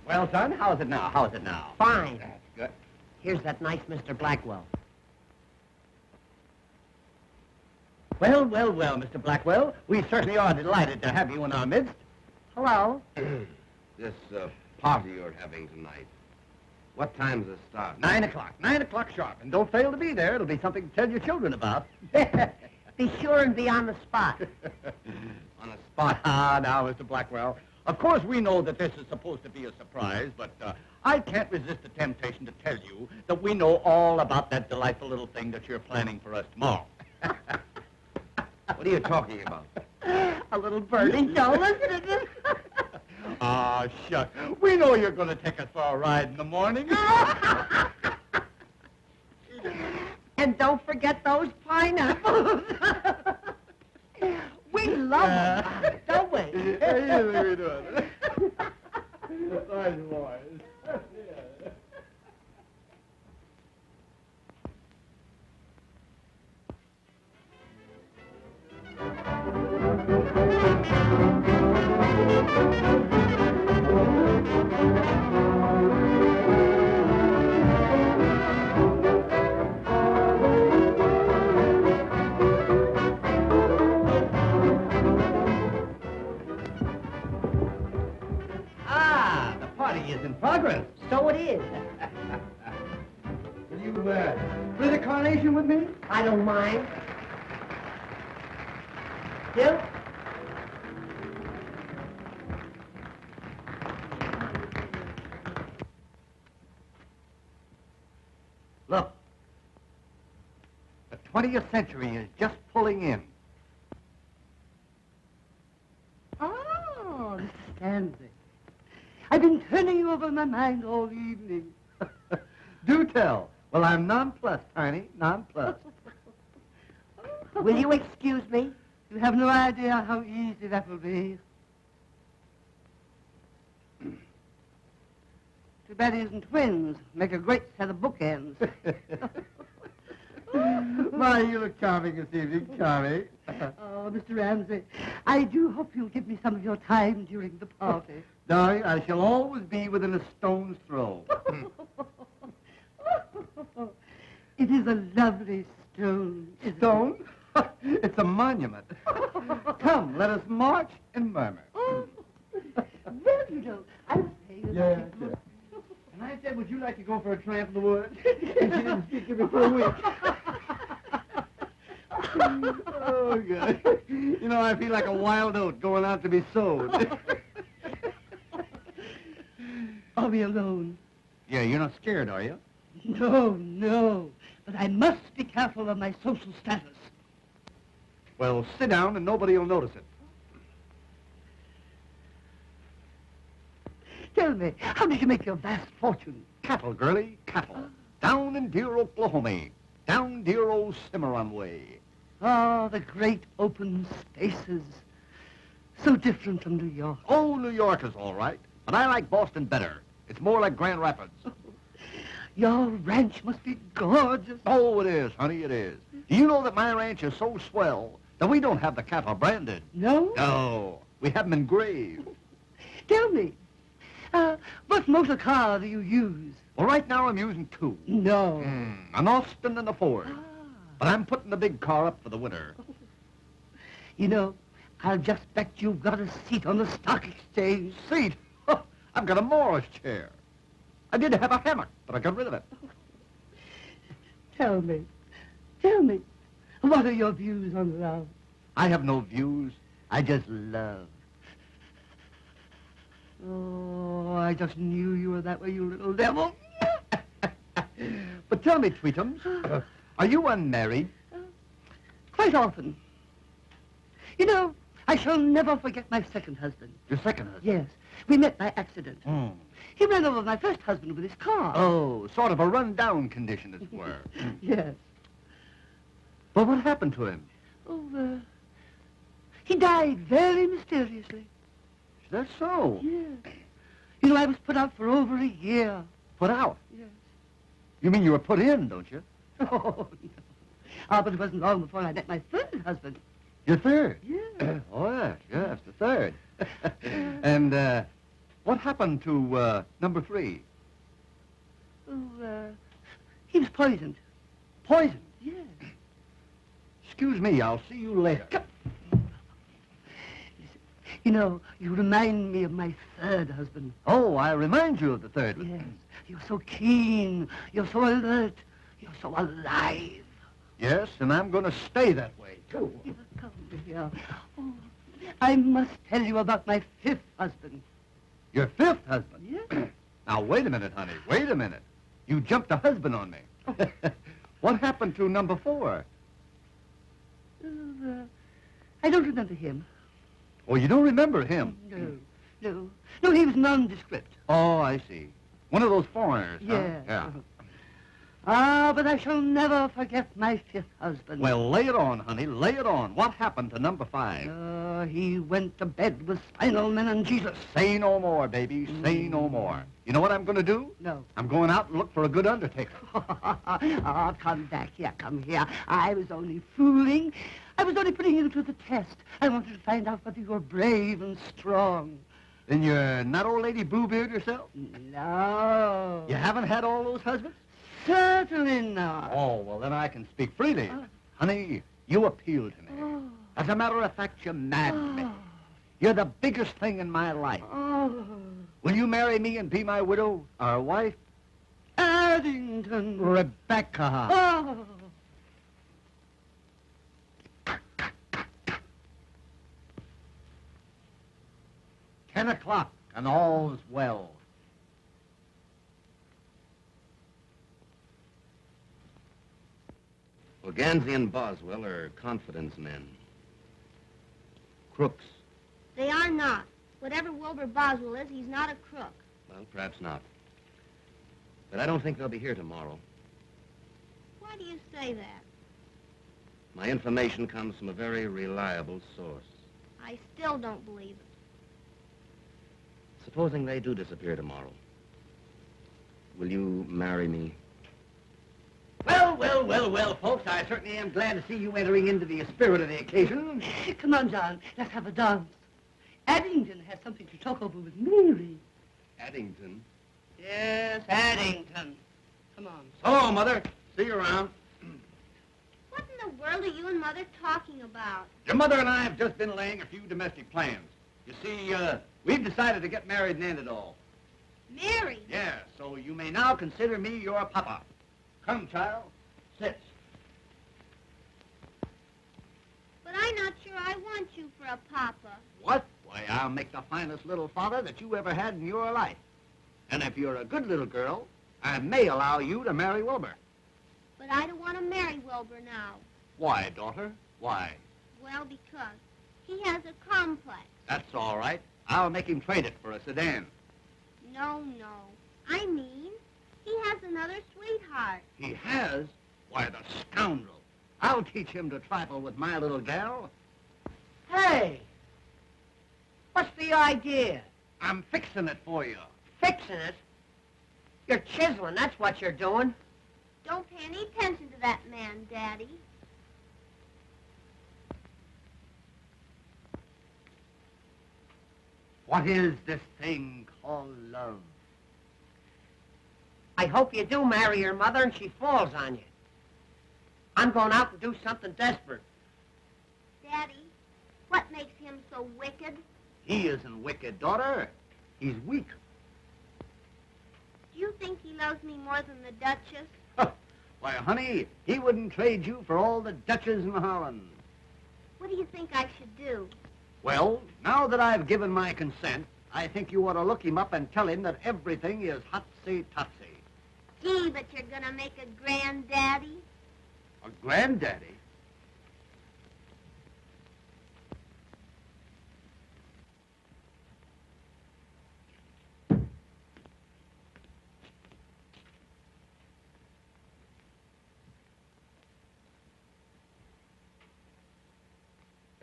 Well, son, how's it now? How's it now? Fine. That's good. Here's that nice Mr. Blackwell. Well, Mr. Blackwell, we certainly are delighted to have you in our midst. Hello. This party you're having tonight, what time does it start? 9 o'clock. 9 o'clock sharp. And don't fail to be there. It'll be something to tell your children about. Be sure and be on the spot. On the spot. Ah, now, Mr. Blackwell. Of course, we know that this is supposed to be a surprise, but I can't resist the temptation to tell you that we know all about that delightful little thing that you're planning for us tomorrow. What are you talking about? A little burning doll, isn't it? Ah, shucks. We know you're going to take us for a ride in the morning. And don't forget those pineapples. We love them, don't we? Yeah, we do it. Nice boys. Ah, the party is in progress. So it is. Will you split a carnation with me? I don't mind. You? Look, the 20th century is just pulling in. Oh, Mr. Stanley. I've been turning you over in my mind all evening. Do tell. Well, I'm nonplussed, Tiny, nonplussed. Will you excuse me? You have no idea how easy that will be. Too bad he isn't twins. Make a great set of bookends. Why, you look charming this evening, charming. Oh, Mr. Ramsey, I do hope you'll give me some of your time during the party. Darling, I shall always be within a stone's throw. It is a lovely stone. Stone? It's a monument. Come, let us march and murmur. Oh, well, you know, I'll pay you. Yeah, sure. And I said, would you like to go for a tramp in the woods? And she didn't speak to me for a week. Oh, God. You know, I feel like a wild oat going out to be sowed. Are we alone? Yeah, you're not scared, are you? No, no. But I must be careful of my social status. Well, sit down and nobody will notice it. Tell me, how did you make your vast fortune? Cattle, girlie, cattle. Down in dear Oklahoma. Down dear old Cimarron way. Ah, the great open spaces. So different from New York. Oh, New York is all right. But I like Boston better. It's more like Grand Rapids. Your ranch must be gorgeous. Oh, it is, honey, it is. Do you know that my ranch is so swell that we don't have the cattle branded? No? No, we have them engraved. Tell me, what motor car do you use? Well, right now I'm using two. No. An Austin and a Ford. But I'm putting the big car up for the winter. You know, I'll just bet you've got a seat on the stock exchange. Seat? I've got a Morris chair. I did have a hammock, but I got rid of it. Tell me, what are your views on love? I have no views. I just love. Oh, I just knew you were that way, you little devil. But tell me, Tweetums, are you unmarried? Quite often. You know, I shall never forget my second husband. Your second husband? Yes, we met by accident. Mm. He ran over my first husband with his car. Oh, sort of a run-down condition, as it were. Yes. But what happened to him? Oh, he died very mysteriously. Is that so? Yes. You know, I was put out for over a year. Put out? Yes. You mean you were put in, don't you? Oh, no. Ah, but it wasn't long before I met my third husband. Your third? Yes. Oh, yes, the third. And, what happened to, number 3? Oh, he was poisoned. Poisoned? Yes. Excuse me, I'll see you later. You know, you remind me of my third husband. Oh, I remind you of the third. Yes. You're so keen. You're so alert. You're so alive. Yes, and I'm going to stay that way, too. Yeah, come here. Oh, I must tell you about my fifth husband. Your fifth husband? Yes. Now, wait a minute, honey. Wait a minute. You jumped a husband on me. What happened to number 4? I don't remember him. Oh, you don't remember him? No, he was nondescript. Oh, I see. One of those foreigners, huh? Yes. Yeah. Ah, but I shall never forget my fifth husband. Well, lay it on, honey. Lay it on. What happened to number 5? He went to bed with spinal meningitis. Say no more, baby. Say no more. You know what I'm going to do? No. I'm going out and look for a good undertaker. Oh, come back here, come here. I was only fooling. I was only putting you to the test. I wanted to find out whether you were brave and strong. Then you're not old lady Bluebeard yourself? No. You haven't had all those husbands? Certainly not. Oh, well, then I can speak freely. Honey, you appeal to me. Oh. As a matter of fact, you madden me. You're the biggest thing in my life. Oh. Will you marry me and be my widow, our wife? Addington. Rebecca. Oh. Ten o'clock, and all's well. Well, Gansey and Boswell are confidence men. Crooks. They are not. Whatever Wilbur Boswell is, he's not a crook. Well, perhaps not. But I don't think they'll be here tomorrow. Why do you say that? My information comes from a very reliable source. I still don't believe it. Supposing they do disappear tomorrow, will you marry me? Well, folks, I certainly am glad to see you entering into the spirit of the occasion. Come on, John. Let's have a dance. Addington has something to talk over with Mary. Addington? Yes, Addington. Come on. Hello, Mother. See you around. What in the world are you and Mother talking about? Your mother and I have just been laying a few domestic plans. You see, we've decided to get married and end it all. Mary? Yeah, so you may now consider me your papa. Come, child. Sit. But I'm not sure I want you for a papa. What? Why, I'll make the finest little father that you ever had in your life. And if you're a good little girl, I may allow you to marry Wilbur. But I don't want to marry Wilbur now. Why, daughter? Why? Well, because he has a complex. That's all right. I'll make him trade it for a sedan. No. I mean, he has another sweetheart. He has? Why, the scoundrel. I'll teach him to trifle with my little gal. Hey! What's the idea? I'm fixing it for you. Fixing it? You're chiseling, that's what you're doing. Don't pay any attention to that man, Daddy. What is this thing called love? I hope you do marry your mother and she falls on you. I'm going out and do something desperate. Daddy, what makes him so wicked? He isn't wicked, daughter. He's weak. Do you think he loves me more than the Duchess? Why, honey, he wouldn't trade you for all the Dutches in Holland. What do you think I should do? Well, now that I've given my consent, I think you ought to look him up and tell him that everything is hotsy-totsy. Gee, but you're gonna make a granddaddy? A granddaddy?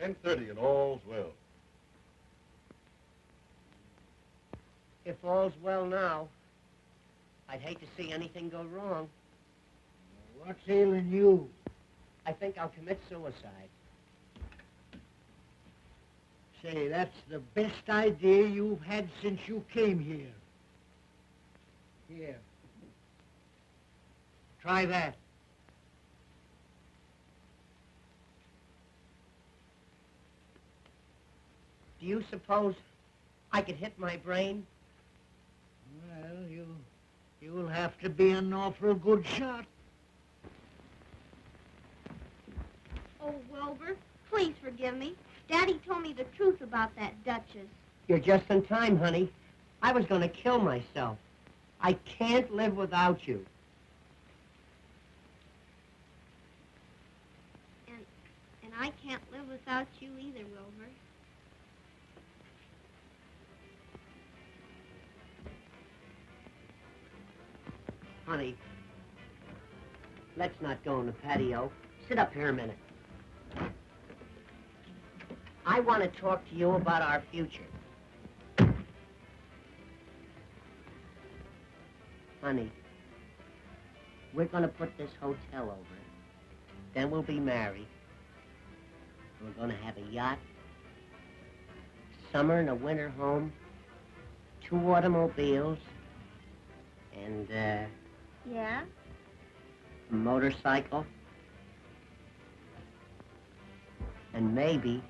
$10:30 and all's well. If all's well now, I'd hate to see anything go wrong. What's ailing you? I think I'll commit suicide. Say, that's the best idea you've had since you came here. Here. Try that. Do you suppose I could hit my brain? Well, you'll have to be an awful good shot. Oh, Wilbur, please forgive me. Daddy told me the truth about that Duchess. You're just in time, honey. I was going to kill myself. I can't live without you. And I can't live without you either, Wilbur. Honey, let's not go in the patio. Sit up here a minute. I want to talk to you about our future. Honey, we're going to put this hotel over. Then we'll be married. We're going to have a yacht, summer and a winter home, 2 automobiles, and, Yeah? a motorcycle, and maybe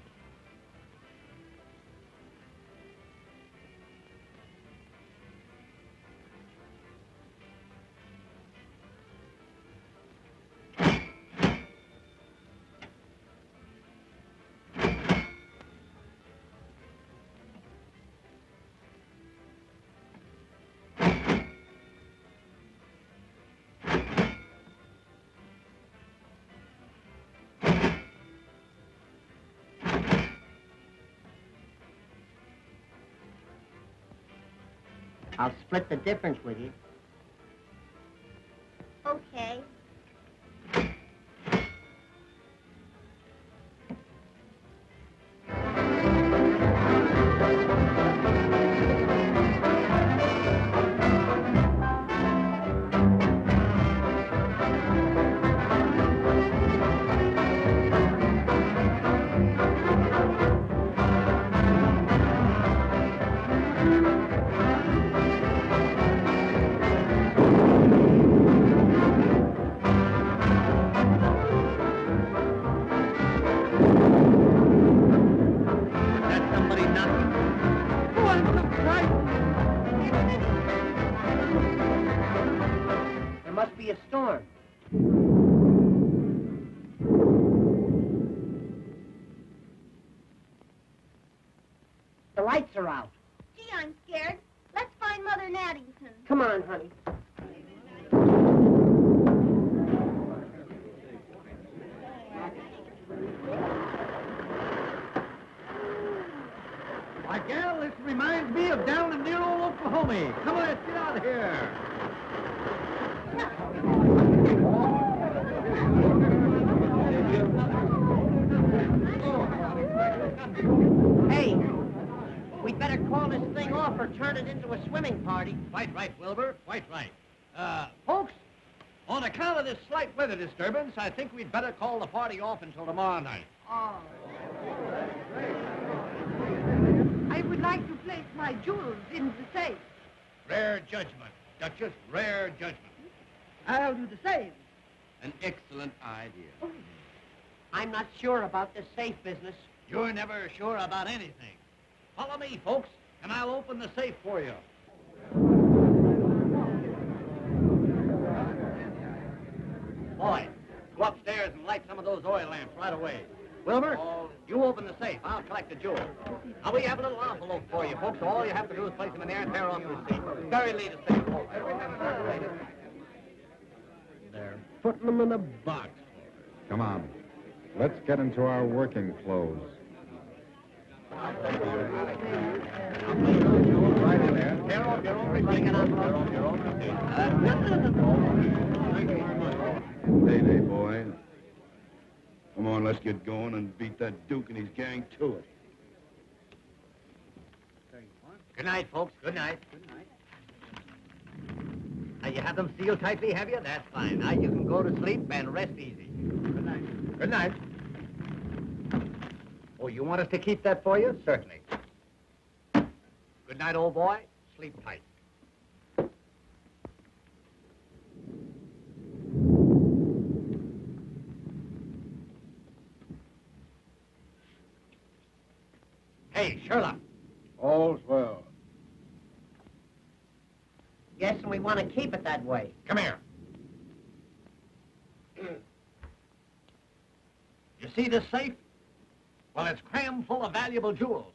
I'll split the difference with you. Okay. That's somebody knocking. Oh, I'm so frightened. There must be a storm. The lights are out. Gee, I'm scared. Let's find Mother Naddington. Come on, honey. Why, gal, this reminds me of down in dear old Oklahoma. Come on, let's get out of here. Hey, we'd better call this thing off or turn it into a swimming party. Quite right, Wilbur, quite right. Folks, on account of this slight weather disturbance, I think we'd better call the party off until tomorrow night. Oh. I would like to place my jewels in the safe. Rare judgment, Duchess, rare judgment. I'll do the same. An excellent idea. I'm not sure about this safe business. You're never sure about anything. Follow me, folks, and I'll open the safe for you. Boy, go upstairs and light some of those oil lamps right away. Wilbur, you open the safe. I'll collect the jewels. Now, we have a little envelope for you, folks. All you have to do is place them in there and tear off your seat. Very latest thing, folks. They're putting them in a box. Come on. Let's get into our working clothes. Right in there. Tear off your own receipt. Tear off your own receipt. Payday, boy. Come on, let's get going and beat that Duke and his gang to it. Good night, folks. Good night. Now, you have them sealed tightly, have you? That's fine. Now, you can go to sleep and rest easy. Good night. Good night. Oh, you want us to keep that for you? Certainly. Good night, old boy. Sleep tight. Hey, Sherlock. All's well. Yes, and we want to keep it that way. Come here. You see this safe? Well, it's crammed full of valuable jewels.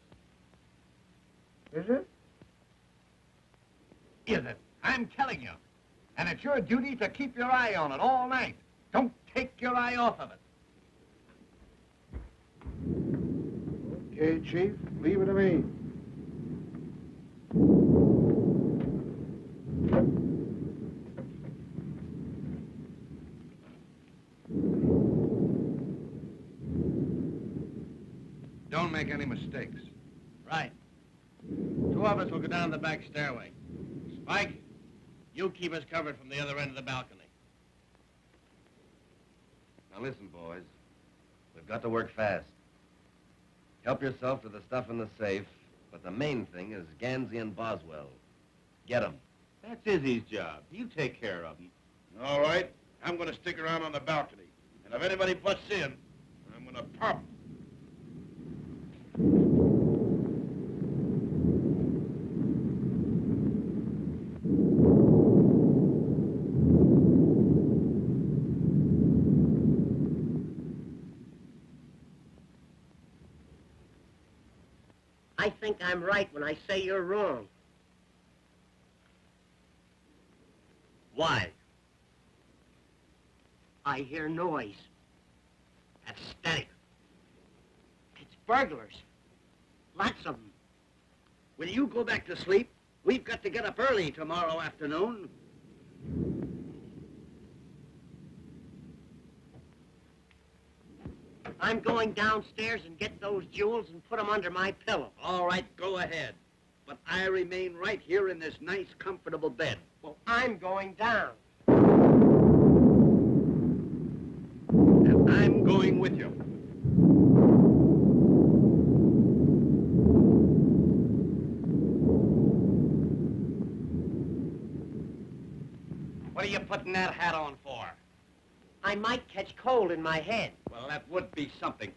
Is it? Is it? I'm telling you. And it's your duty to keep your eye on it all night. Don't take your eye off of it. Okay, Chief, leave it to me. Don't make any mistakes. Right. Two of us will go down the back stairway. Spike, you keep us covered from the other end of the balcony. Now listen, boys. We've got to work fast. Help yourself to the stuff in the safe, but the main thing is Gansey and Boswell. Get 'em. That's Izzy's job. You take care of him. All right, I'm going to stick around on the balcony. And if anybody butts in, I'm going to pop 'em. I think I'm right when I say you're wrong. Why? I hear noise. That's static. It's burglars. Lots of them. Will you go back to sleep? We've got to get up early tomorrow afternoon. I'm going downstairs and get those jewels and put them under my pillow. All right, go ahead. But I remain right here in this nice, comfortable bed. Well, I'm going down. And I'm going with you. What are you putting that hat on for? I might catch cold in my head. Well, that would be something.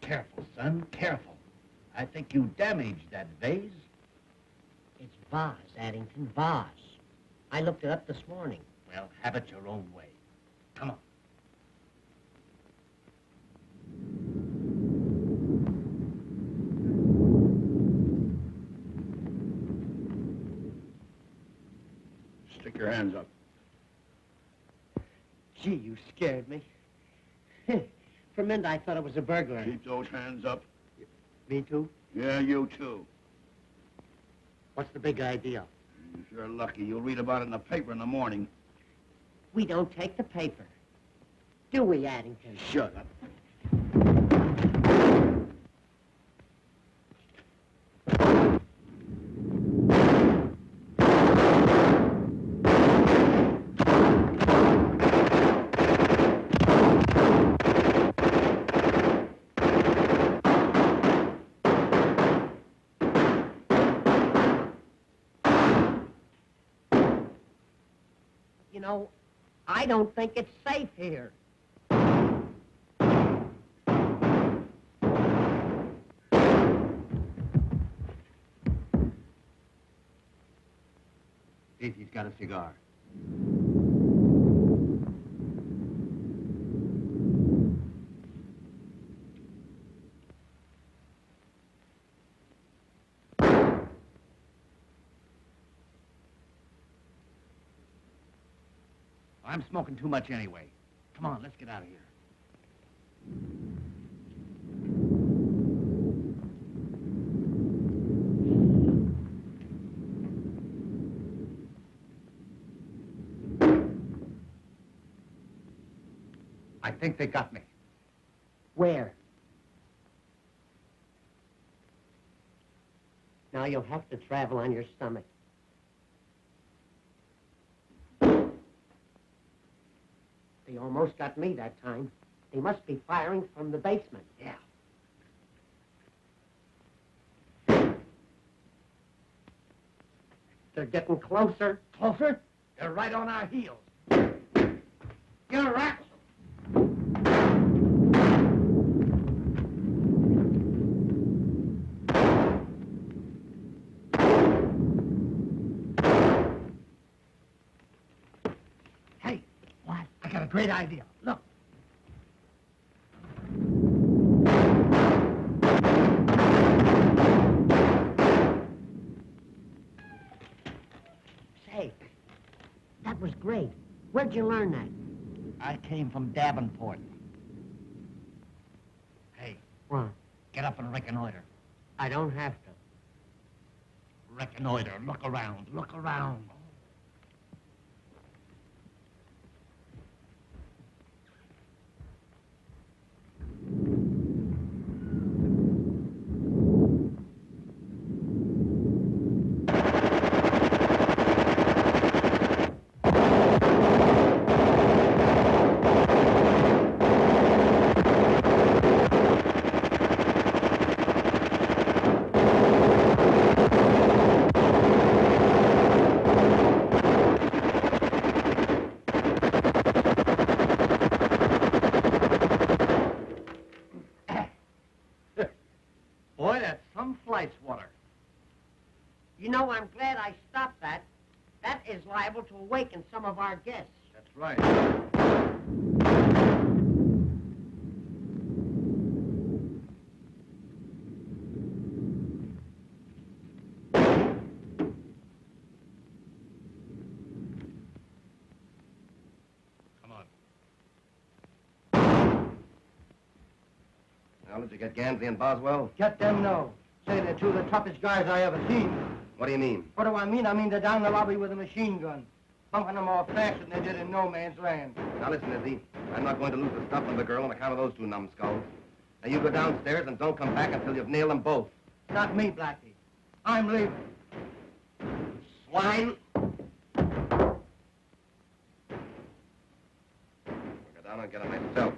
Careful, son, careful. I think you damaged that vase. It's vase, Addington, vase. I looked it up this morning. Well, have it your own way. Come on. Stick your hands up. Gee, you scared me. For a minute, I thought it was a burglar. Keep those hands up. Me too? Yeah, you too. What's the big idea? If you're lucky, you'll read about it in the paper in the morning. We don't take the paper. Do we, Addington? Shut up. You know, I don't think it's safe here. See if he's got a cigar. I'm smoking too much anyway. Come on, let's get out of here. I think they got me. Where? Now you'll have to travel on your stomach. They almost got me that time. They must be firing from the basement. Yeah. They're getting closer. Closer? They're right on our heels. You're a rat. Hey, what? I got a great idea. Look. Say, that was great. Where'd you learn that? I came from Davenport. Hey, What? get up and reconnoiter. I don't have to. Reconnoiter. Look around. Look around. Boy, that's some flight swatter. You know, I'm glad I stopped that. That is liable to awaken some of our guests. That's right. Come on. Now, did you get Gansey and Boswell? Get them no. Say they're two of the toughest guys I ever seen. What do you mean? What do I mean? I mean they're down in the lobby with a machine gun. Bumping them off faster than they did in no man's land. Now, listen, Izzy. I'm not going to lose the stuff from the girl on account of those two numbskulls. Now, you go downstairs and don't come back until you've nailed them both. Not me, Blackie. I'm leaving. Swine! I'll go down and get them myself.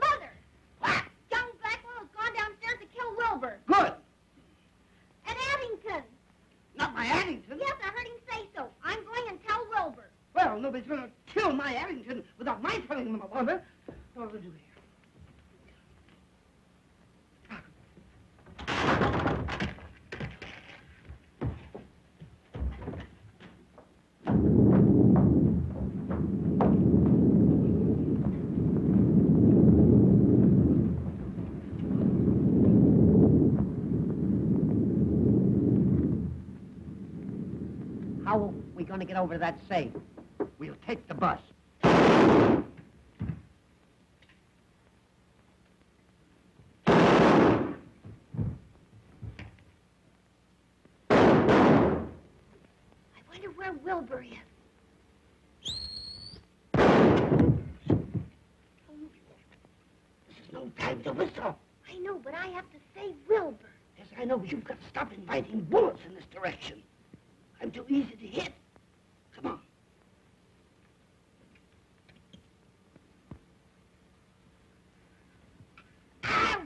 Mother! What? Young Blackwell has gone downstairs to kill Wilbur. Good. At Addington. Not my Addington. Yes, I heard him say so. I'm going and tell Wilbur. Well, nobody's going to kill my Addington without my telling them about it. What will I do here? How are we going to get over to that safe? We'll take the bus. I wonder where Wilbur is. This is no time to whistle. I know, but I have to save Wilbur. Yes, I know, but you've got to stop inviting bullets in this direction. I'm too easy to hit. Come on. Ow!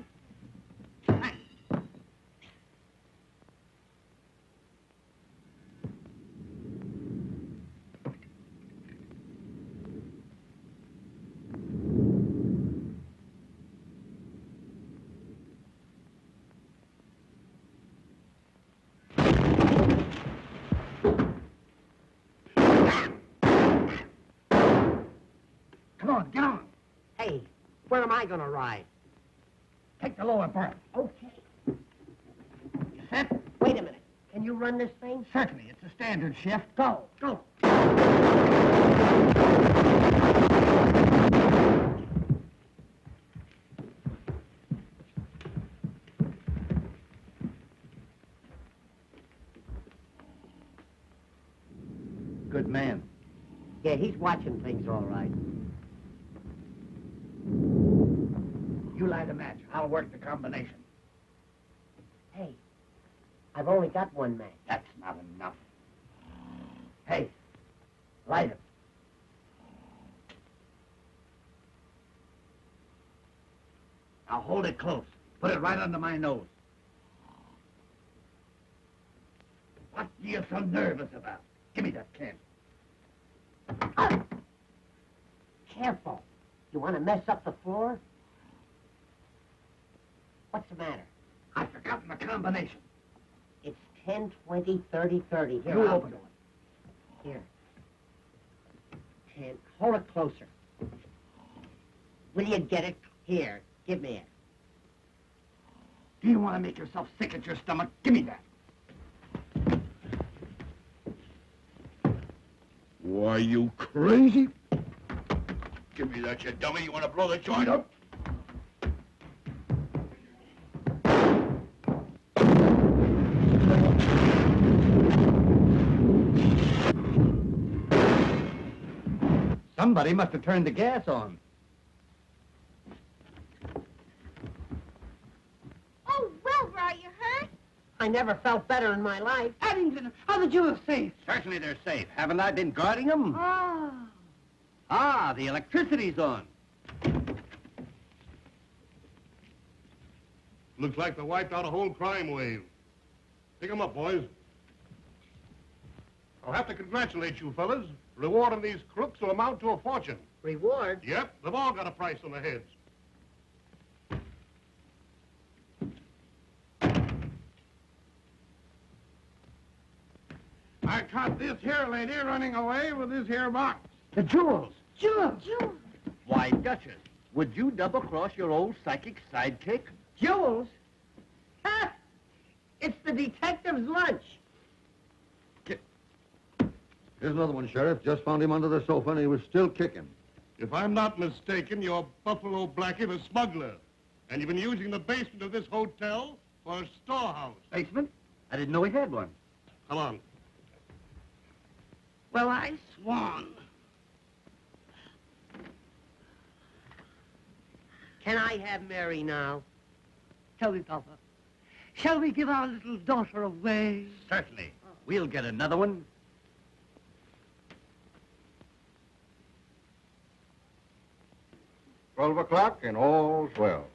Come on, get on. Hey, where am I going to ride? Take the lower berth. Okay. You set? Wait a minute. Can you run this thing? Certainly, it's a standard shift. Go. Go. Good man. Yeah, he's watching things all right. You light a match. I'll work the combination. Hey, I've only got one match. That's not enough. Hey, light it. Now hold it close. Put it right under my nose. What are you so nervous about? Give me that can. Careful. You want to mess up the floor? What's the matter? I've forgotten the combination. It's 10, 20, 30, 30. Here, You I'll open do it. Here. 10. Hold it closer. Will you get it? Here. Give me it. Do you want to make yourself sick at your stomach? Give me that. Why, you crazy? Give me that, you dummy. You want to blow the joint up? Somebody must have turned the gas on. Oh, Wilbur, are you hurt? I never felt better in my life. Addington, are the jewels safe? Certainly they're safe. Haven't I been guarding them? Ah. Ah, the electricity's on. Looks like they wiped out a whole crime wave. Pick 'em up, boys. I'll have to congratulate you fellas. Reward on these crooks will amount to a fortune. Reward? Yep, they've all got a price on their heads. I caught this here lady running away with this here box. The jewels. Jewels. Why, Duchess, would you double-cross your old psychic sidekick? Jewels? Ha! It's the detective's lunch. Here's another one, Sheriff. Just found him under the sofa, and he was still kicking. If I'm not mistaken, you're Buffalo Blackie, the smuggler. And you've been using the basement of this hotel for a storehouse. Basement? I didn't know he had one. Come on. Well, I swan. Can I have Mary now? Tell me, Papa, shall we give our little daughter away? Certainly. We'll get another one. 12 o'clock and all's well.